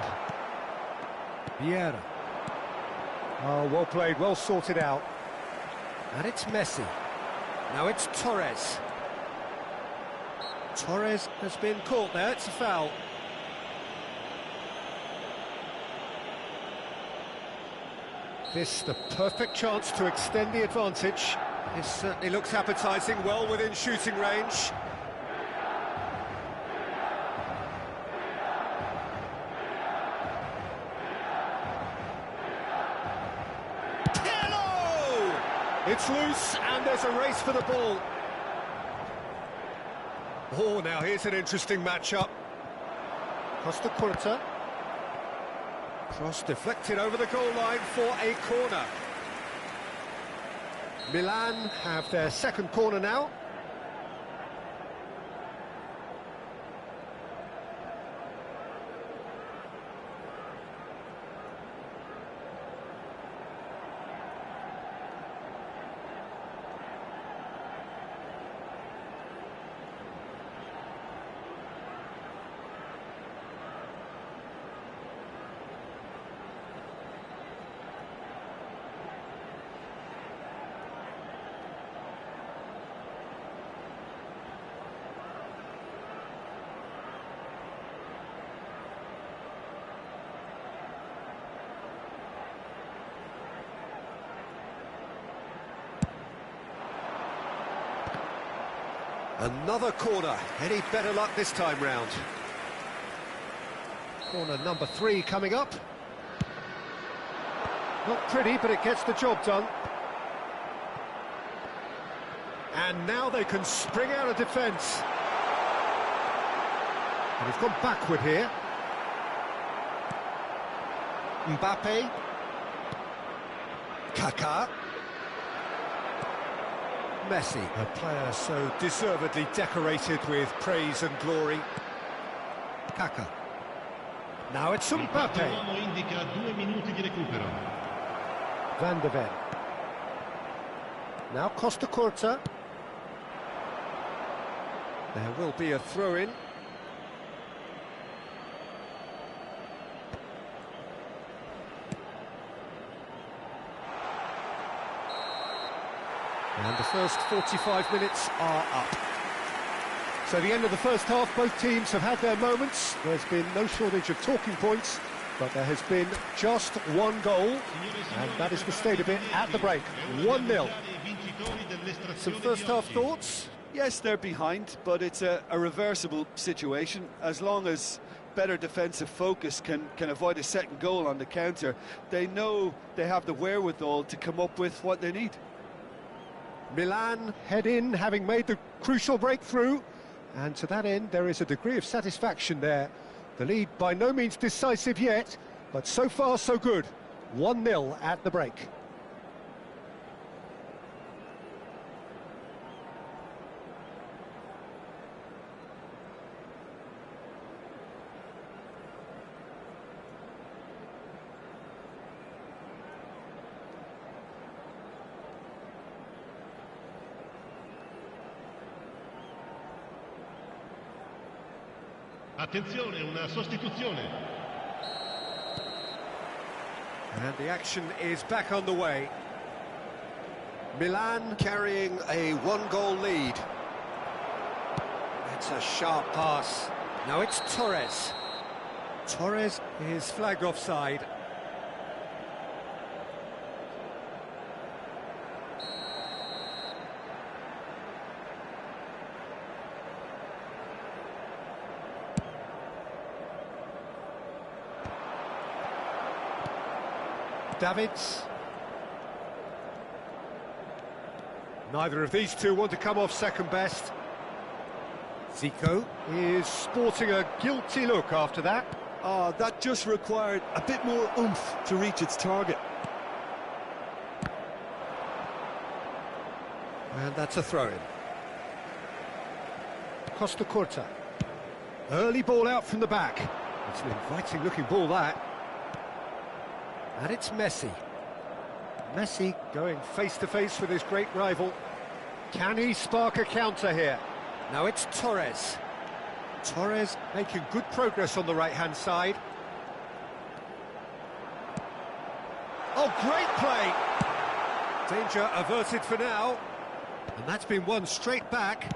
Vieira. Oh, well played, well sorted out. And it's Messi. Now it's Torres. Torres has been caught there, it's a foul. This the perfect chance to extend the advantage. This certainly looks appetising, well within shooting range. It's loose, and there's a race for the ball. Oh, now here's an interesting matchup. Costa Curta. Cross deflected over the goal line for a corner. Milan have their second corner now. Another corner. Any better luck this time round? Corner number 3 coming up. Not pretty, but it gets the job done. And now they can spring out of defence. And he's gone backward here. Mbappe. Kaká. Messi, a player so deservedly decorated with praise and glory. Kaká. Now it's Mbappe. Van de Ven. Now Costa Curta. There will be a throw-in. And the first 45 minutes are up. So the end of the first half, both teams have had their moments. There's been no shortage of talking points, but there has been just one goal, and that is the state of it at the break. 1-0. Some first half thoughts? Yes, they're behind, but it's a reversible situation. As long as better defensive focus can avoid a second goal on the counter, they know they have the wherewithal to come up with what they need. Milan head in, having made the crucial breakthrough, and to that end there is a degree of satisfaction there. The lead by no means decisive yet, but so far so good. 1-0 at the break. Attenzione, una sostituzione. And the action is back on the way. Milan carrying a 1-goal lead. It's a sharp pass. Now it's Torres. Torres is flagged offside. Davids. Neither of these two want to come off second best. Zico is sporting a guilty look after that. That just required a bit more oomph to reach its target. And that's a throw-in. Costa Curta. Early ball out from the back. It's an inviting looking ball, that. And it's Messi. Messi going face to face with his great rival. Can he spark a counter here? Now it's Torres. Torres making good progress on the right-hand side. Oh, great play! Danger averted for now. And that's been won straight back.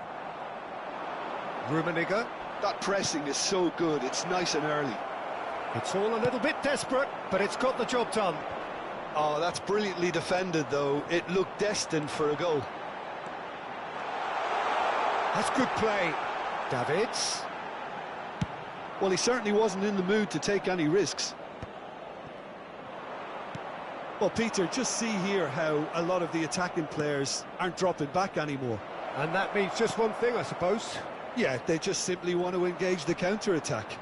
Rummenigge. That pressing is so good, it's nice and early. It's all a little bit desperate, but it's got the job done. Oh, that's brilliantly defended, though. It looked destined for a goal. That's good play. Davids. Well, he certainly wasn't in the mood to take any risks. Well, Peter, just see here how a lot of the attacking players aren't dropping back anymore. And that means just one thing, I suppose. Yeah, they just simply want to engage the counter-attack.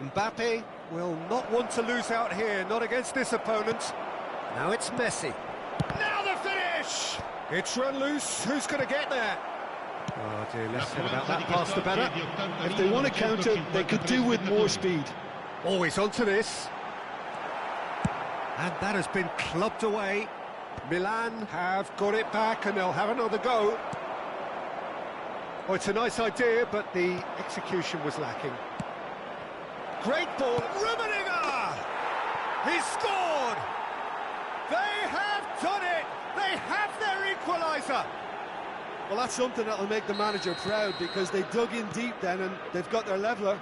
Mbappe will not want to lose out here, not against this opponent. Now it's Messi. Now the finish! It's run loose, who's going to get there? Oh dear, less said about that pass the better. If they want to counter, they could do with more speed. Always onto this. And that has been clubbed away. Milan have got it back and they'll have another go. Oh, it's a nice idea, but the execution was lacking. Great ball, Rummenigge! He's scored! They have done it! They have their equaliser! Well, that's something that'll make the manager proud, because they dug in deep then and they've got their leveller.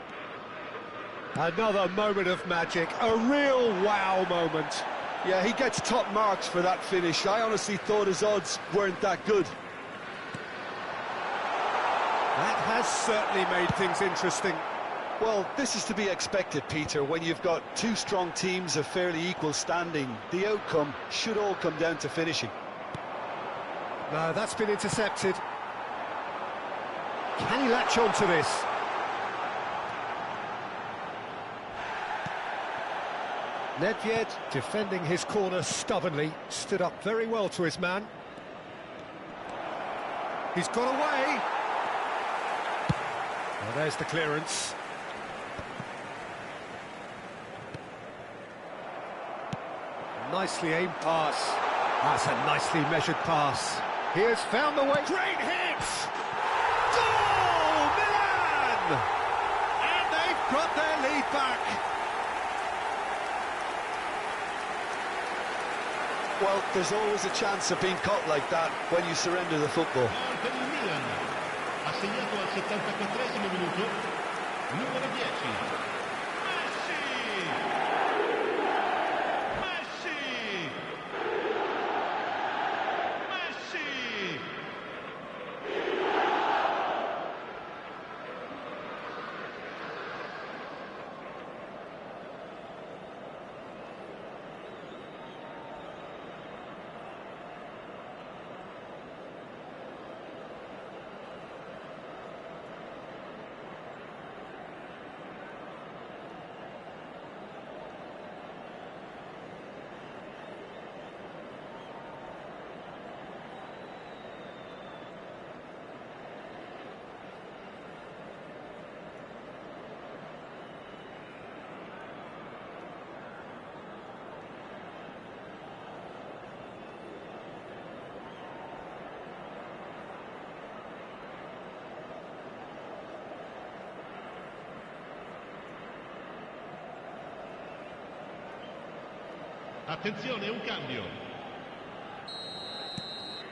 Another moment of magic, a real wow moment. Yeah, he gets top marks for that finish. I honestly thought his odds weren't that good. That has certainly made things interesting. Well, this is to be expected, Peter. When you've got two strong teams of fairly equal standing, the outcome should all come down to finishing. No, that's been intercepted. Can he latch on to this? Nedved, defending his corner stubbornly, stood up very well to his man. He's got away. Well, there's the clearance. Nicely aimed pass. That's a nicely measured pass. He has found the way. Great hit! Goal! Milan! And they've got their lead back. Well, there's always a chance of being caught like that when you surrender the football. Per il Milan, assegnato al 74esimo minuto, numero 10. Attenzione, un cambio.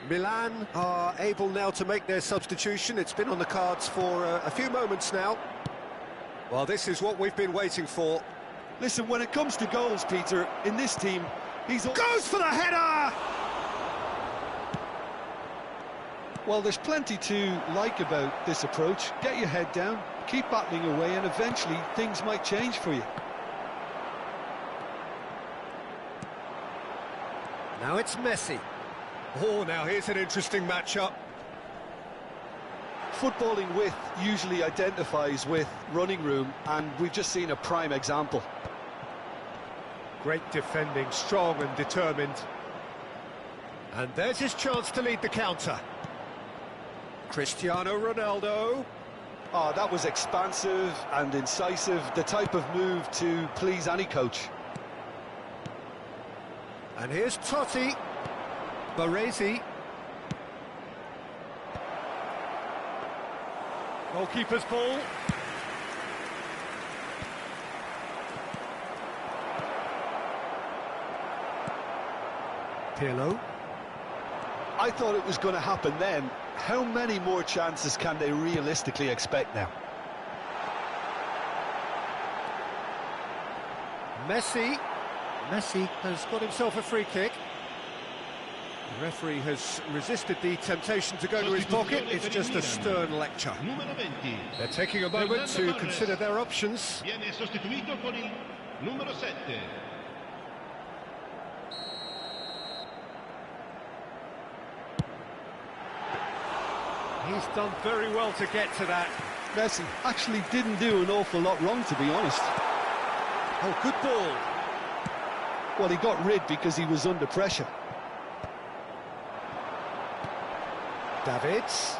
Milan are able now to make their substitution. It's been on the cards for a few moments now. Well, this is what we've been waiting for. Listen, when it comes to goals, Peter, in this team, he's... Goes for the header! Well, there's plenty to like about this approach. Get your head down, keep battling away, and eventually things might change for you. Now it's Messi. Oh, now here's an interesting matchup. Footballing width usually identifies with running room, and we've just seen a prime example. Great defending, strong and determined. And there's his chance to lead the counter. Cristiano Ronaldo. Oh, that was expansive and incisive, the type of move to please any coach. And here's Totti. Baresi. Goalkeeper's ball. Pirlo. I thought it was going to happen then. How many more chances can they realistically expect now? Messi. Messi has got himself a free kick. The referee has resisted the temptation to go to his pocket. It's just a stern lecture. Numero 20. They're taking a moment to consider their options. Viene sostituito con il numero 7. He's done very well to get to that. Messi actually didn't do an awful lot wrong, to be honest. Oh, good ball. Well, he got rid because he was under pressure. Davids.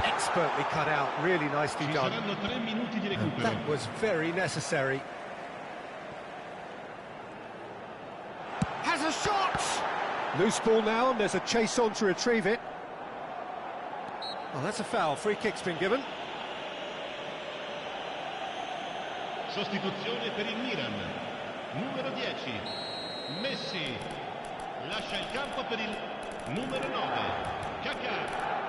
Expertly cut out, really nicely Ci done. saranno 3 minuti di recupero. That was very necessary. Has a shot! Loose ball now, and there's a chase on to retrieve it. Oh, that's a foul. Free kick's been given. Sostituzione per il Milan. Numero 10. Messi. Lascia il campo per il numero 9. Kaká.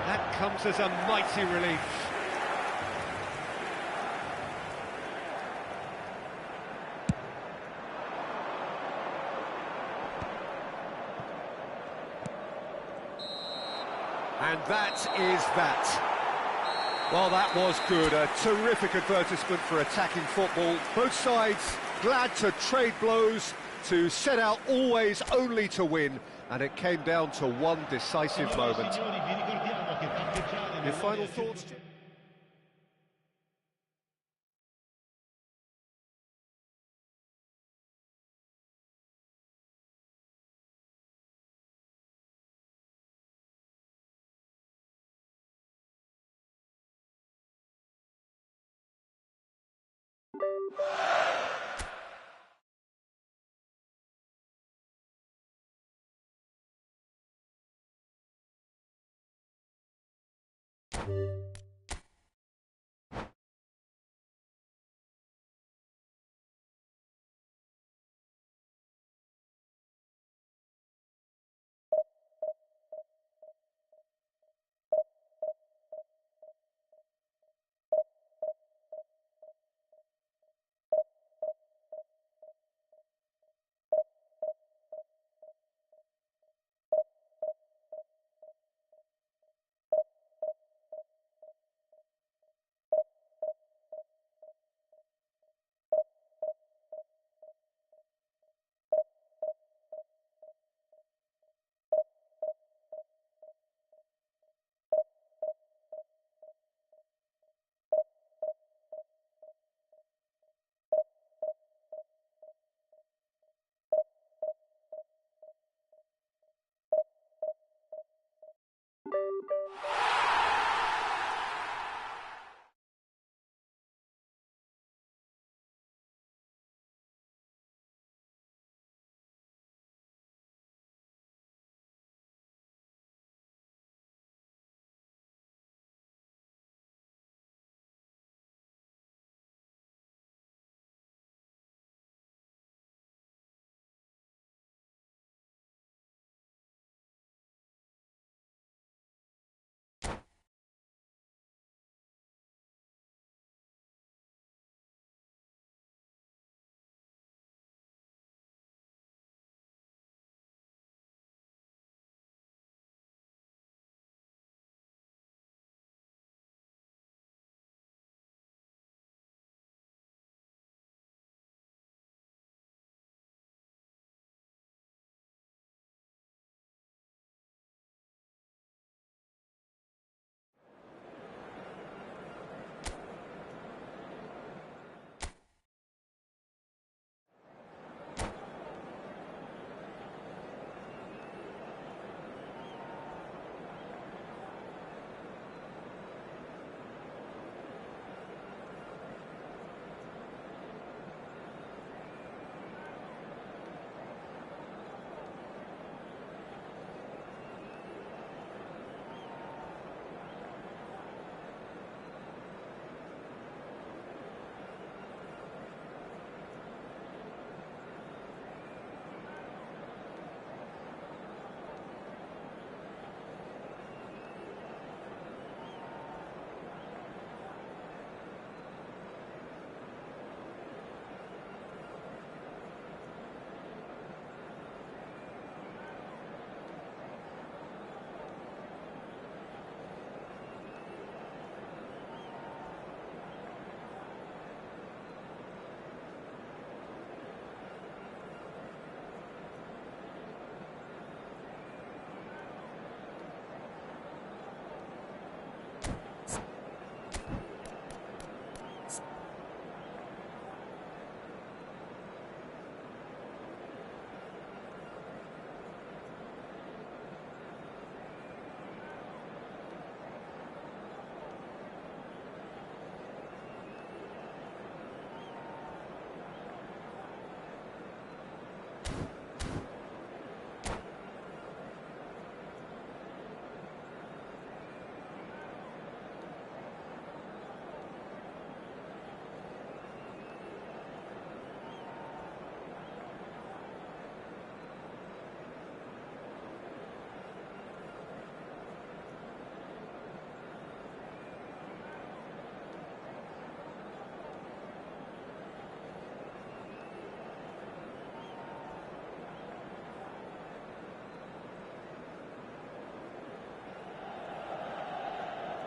That comes as a mighty relief. And that is that. Well, that was good. A terrific advertisement for attacking football. Both sides glad to trade blows, to set out always only to win. And it came down to one decisive moment. Signori, vi ricordiamo che parteggiare Your final thoughts?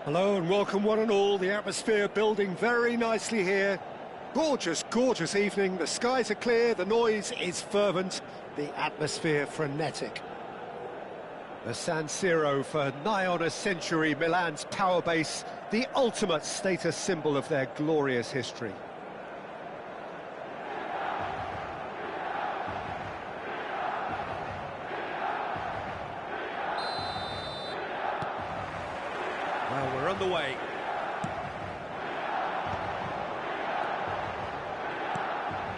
Hello and welcome one and all. The atmosphere building very nicely here. Gorgeous, gorgeous evening. The skies are clear, the noise is fervent, the atmosphere frenetic. The San Siro for nigh on a century, Milan's power base, the ultimate status symbol of their glorious history. Well, we're underway.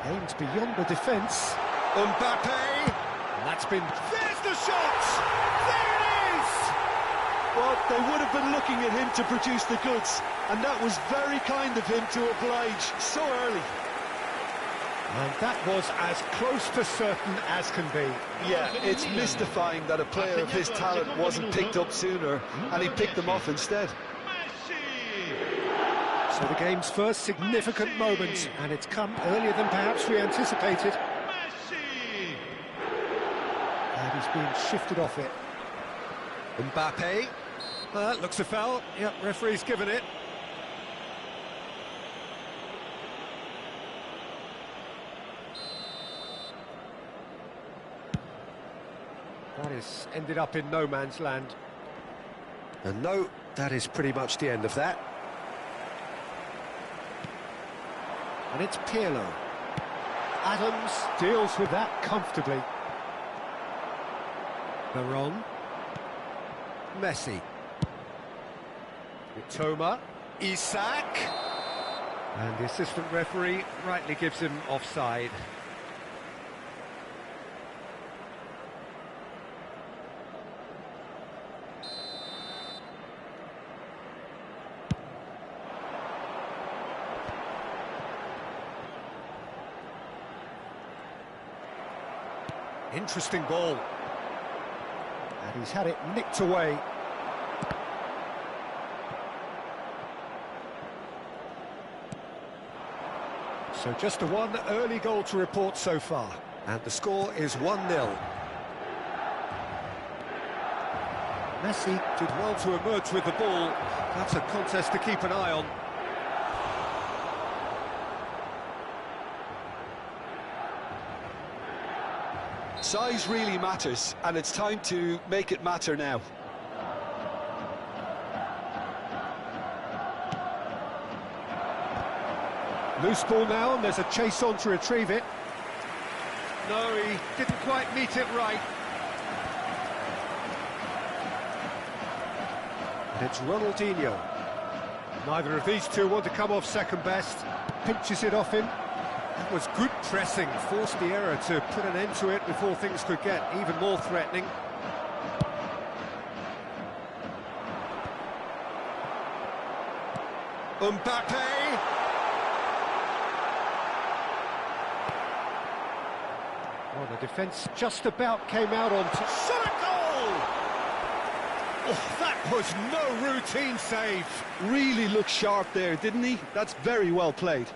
Aimed beyond the defence. Mbappe! And that's been... There's the shot! There it is! Well, they would have been looking at him to produce the goods, and that was very kind of him to oblige so early. And that was as close to certain as can be. Yeah, it's mystifying that a player of his talent wasn't picked up sooner, and he picked them off instead. So the game's first significant moment, and it's come earlier than perhaps we anticipated. And he's being shifted off it. Mbappe. That looks a foul. Yep, referee's given it. That is ended up in no man's land. And no, that is pretty much the end of that. And it's Pirlo. Adams deals with that comfortably. Baron. Messi. Mitoma. Isak. And the assistant referee rightly gives him offside. Interesting ball. And he's had it nicked away. So just the one early goal to report so far. And the score is 1-0. Messi did well to emerge with the ball. That's a contest to keep an eye on. Size really matters, and it's time to make it matter now. Loose ball now, and there's a chase on to retrieve it. No, he didn't quite meet it right. And it's Ronaldinho. Neither of these two want to come off second best. Pinches it off him. That was good pressing, forced the error to put an end to it before things could get even more threatening. Mbappe! Well, the defence just about came out on top. Shot a goal! Oh, that was no routine save. Really looked sharp there, didn't he? That's very well played.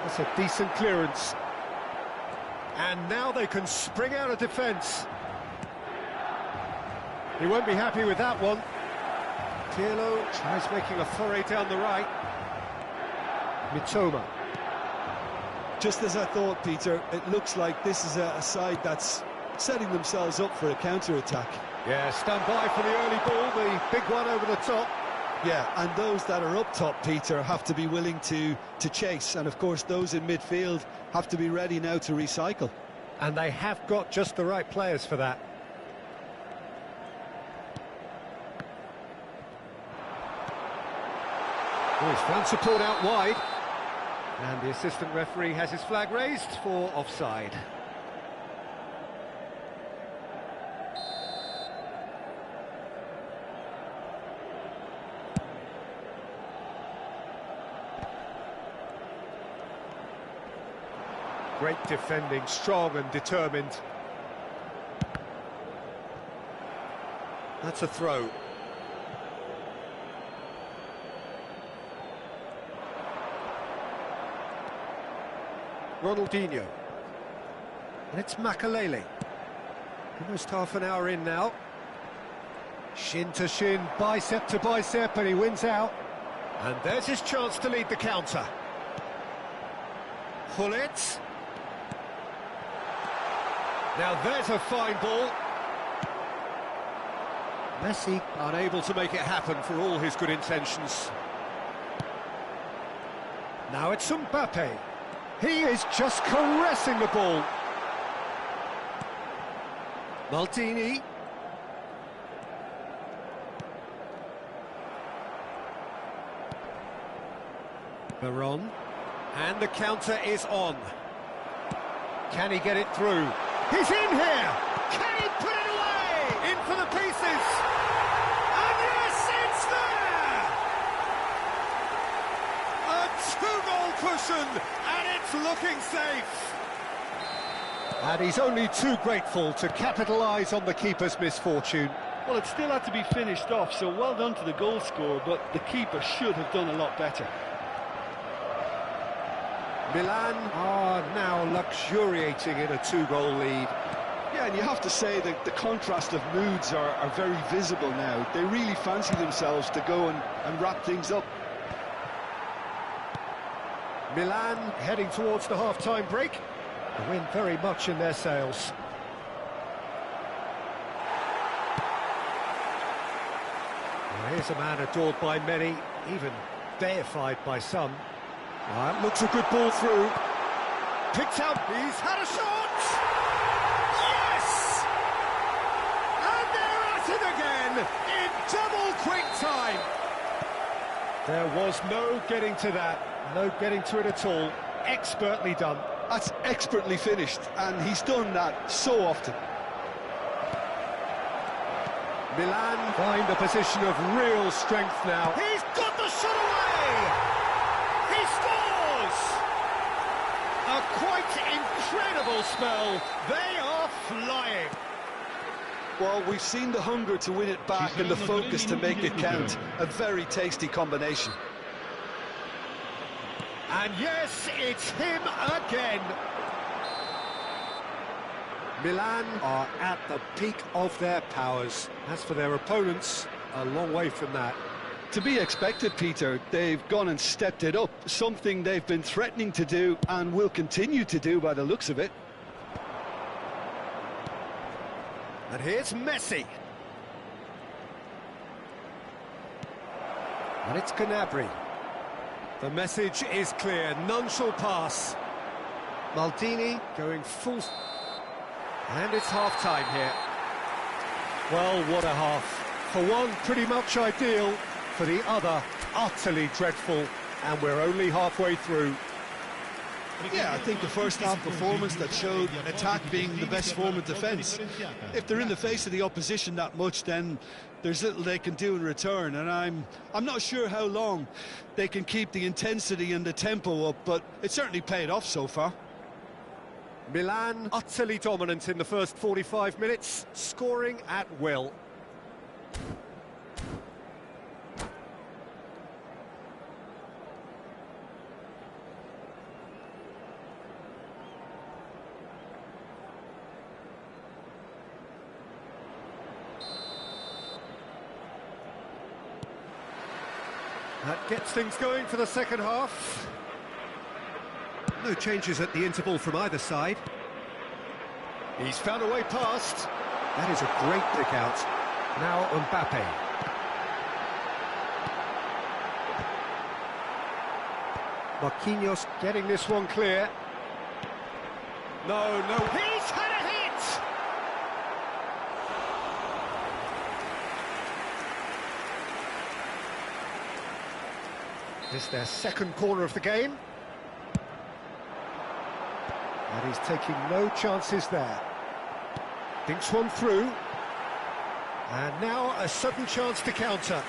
That's a decent clearance. And now they can spring out of defence. He won't be happy with that one. Pirlo tries making a foray down the right. Mitoma. Just as I thought, Peter, it looks like this is a side that's setting themselves up for a counter-attack. Yeah, stand by for the early ball, the big one over the top. Yeah, and those that are up top, Peter, have to be willing to chase. And, of course, those in midfield have to be ready now to recycle. And they have got just the right players for that. Oh, he's found support out wide. And the assistant referee has his flag raised for offside. Great defending, strong and determined. That's a throw. Ronaldinho. And it's Makalele. Almost half an hour in now. Shin to shin, bicep to bicep, and he wins out. And there's his chance to lead the counter. Pull it. Now there's a fine ball. Messi unable to make it happen for all his good intentions. Now it's Mbappe. He is just caressing the ball. Maldini. Veron. And the counter is on. Can he get it through? He's in here! Can he put it away? In for the pieces! And yes, it's there! A two-goal cushion, and it's looking safe! And he's only too grateful to capitalise on the keeper's misfortune. Well, it still had to be finished off, so well done to the goal scorer, but the keeper should have done a lot better. Milan are now luxuriating in a two-goal lead. Yeah, and you have to say that the contrast of moods are very visible now. They really fancy themselves to go and wrap things up. Milan heading towards the half-time break. The wind very much in their sails. Well, here's a man adored by many, even deified by some. That looks a good ball through. Picked out, he's had a shot! Yes! And they're at it again, in double quick time. There was no getting to that, no getting to it at all. Expertly done. That's expertly finished, and he's done that so often. Milan find a position of real strength now. He's got the shot away! He scores! A quite incredible spell. They are flying. Well, we've seen the hunger to win it back and the focus to make it count. A very tasty combination. And yes, it's him again. Milan are at the peak of their powers. As for their opponents, a long way from that. To be expected, Peter. They've gone and stepped it up, something they've been threatening to do and will continue to do by the looks of it. And here's Messi. And it's Gnabry. The message is clear, none shall pass. Maldini going full... And it's half-time here. Well, what a half. For one, pretty much ideal. For the other, utterly dreadful. And we're only halfway through. Yeah, I think the first half performance that showed attack being the best form of defence. If they're in the face of the opposition that much, then there's little they can do in return, and I'm not sure how long they can keep the intensity and the tempo up, but it certainly paid off so far. Milan utterly dominant in the first 45 minutes, scoring at will. That gets things going for the second half. No changes at the interval from either side. He's found a way past. That is a great pick out. Now Mbappe. Marquinhos getting this one clear. No, he's had a hit! This is their second corner of the game. And he's taking no chances there. Thinks one through. And now a sudden chance to counter.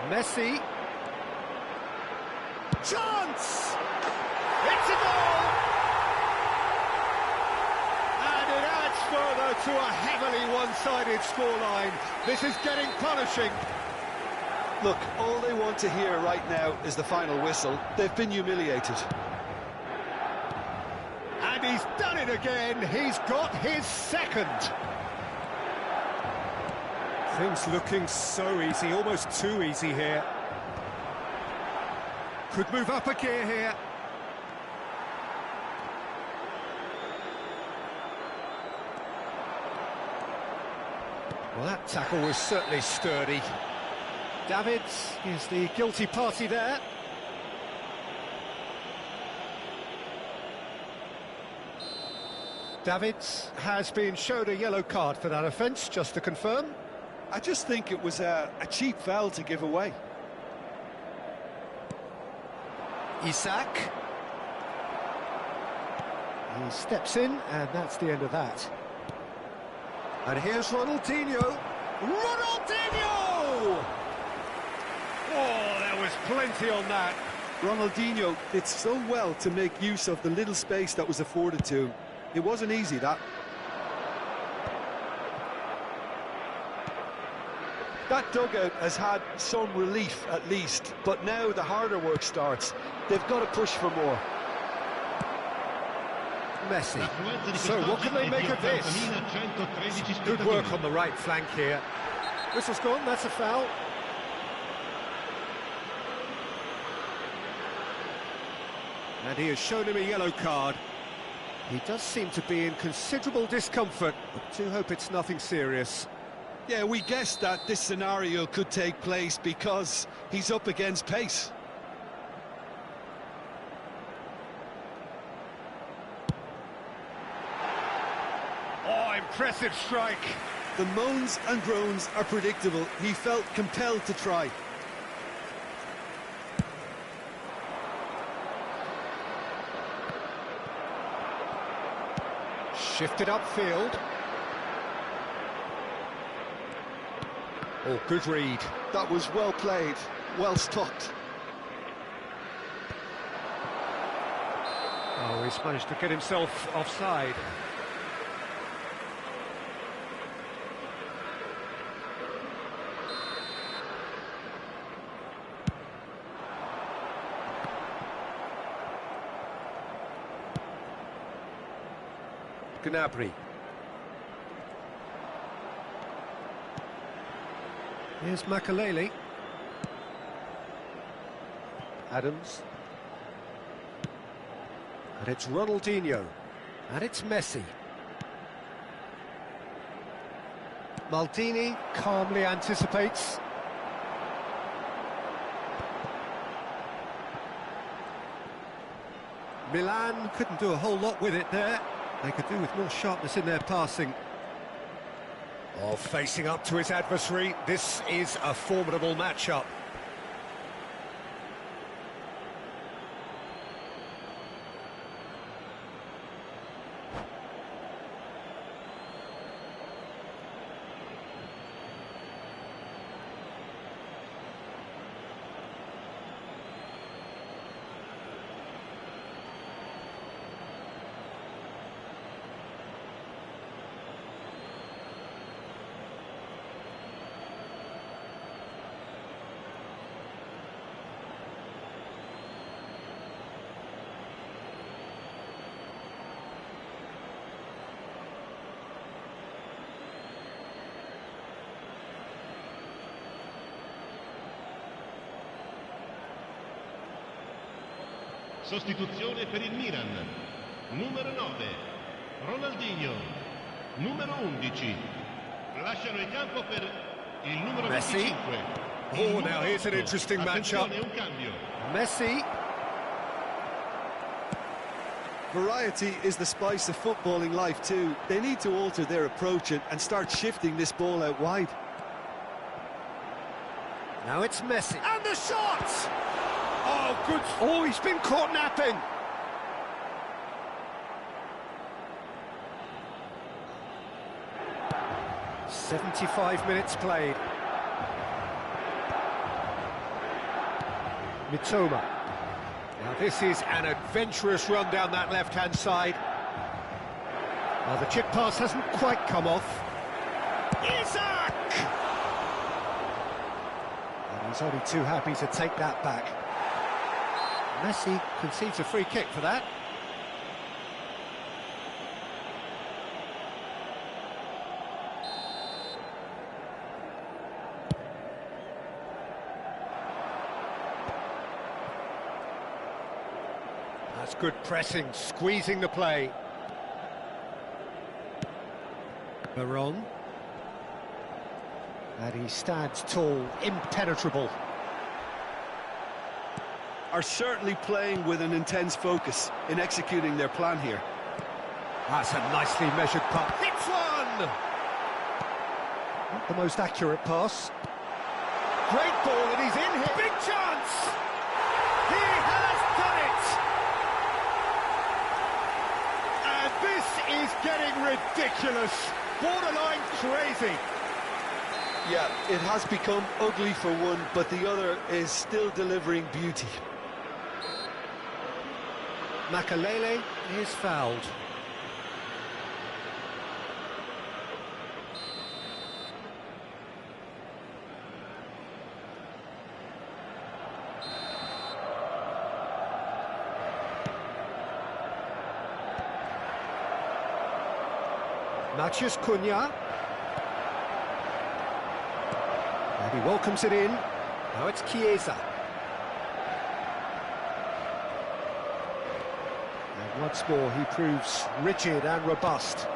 Messi. Chance! It's a goal! And it adds further to a heavily one-sided scoreline. This is getting punishing. Look, all they want to hear right now is the final whistle. They've been humiliated. And he's done it again. He's got his second. Things looking so easy, almost too easy here. Could move up a gear here. Well, that tackle was certainly sturdy. Davids is the guilty party there. Davids has been shown a yellow card for that offence, just to confirm. I just think it was a cheap foul to give away. Isak. He steps in, and that's the end of that. And here's Ronaldinho. Ronaldinho! Oh, there was plenty on that. Ronaldinho did so well to make use of the little space that was afforded to him. It wasn't easy, that. That dugout has had some relief, at least, but now the harder work starts. They've got to push for more. Messi. So what can they make of this? Good work on the right flank here. Whistle's gone, that's a foul. And he has shown him a yellow card. He does seem to be in considerable discomfort, but do hope it's nothing serious. Yeah, we guessed that this scenario could take place because he's up against pace. Oh, impressive strike. The moans and groans are predictable. He felt compelled to try. Shifted upfield. Oh, good read. That was well played, well stopped. Oh, he's managed to get himself offside. Gnabry. Here's Makalele. Adams. And it's Ronaldinho. And it's Messi. Maldini calmly anticipates. Milan couldn't do a whole lot with it there. They could do with more sharpness in their passing. Oh, facing up to his adversary, this is a formidable matchup. Sostituzione per il Milan. Numero 9, Ronaldinho. Numero 11, lasciano il campo per il numero Messi. 25. Oh, now here's an interesting matchup. Attenzione, un cambio. Messi. Variety is the spice of footballing life too. They need to alter their approach and start shifting this ball out wide. Now it's Messi. And the shot! Oh, good. Oh, he's been caught napping. "75 minutes played. Mitoma. Now this is an adventurous run down that left-hand side. Well, the chip pass hasn't quite come off. Isaac! And he's only too happy to take that back. Messi concedes a free kick for that. That's good pressing, squeezing the play. Veron. And he stands tall, impenetrable. Are certainly playing with an intense focus in executing their plan here. That's a nicely measured putt. Hits one! Not the most accurate pass. Great ball, and he's in here. Big chance! He has done it! And this is getting ridiculous. Borderline crazy. Yeah, it has become ugly for one, but the other is still delivering beauty. Makalele is fouled. Matheus Cunha. And he welcomes it in. Now it's Chiesa. And once more he proves rigid and robust.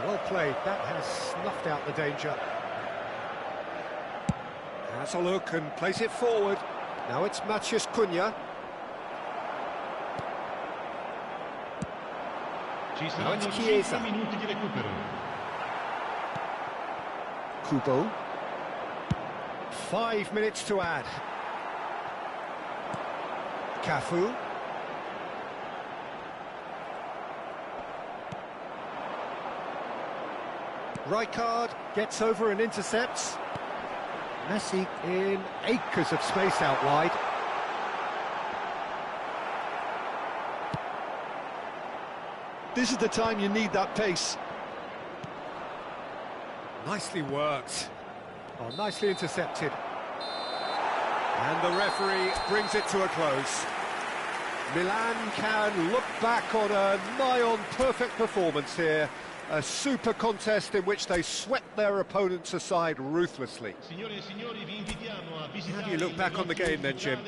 Well played, that has snuffed out the danger. Has a look and plays it forward. Now it's Matheus Cunha. Now it's Chiesa. Kubo. 5 minutes to add. Cafu. Rijkaard gets over and intercepts. Messi in acres of space out wide. This is the time you need that pace. Nicely worked. Oh, nicely intercepted. And the referee brings it to a close. Milan can look back on a nigh-on perfect performance here. A super contest in which they swept their opponents aside ruthlessly. How do you look back on the game then, Jim?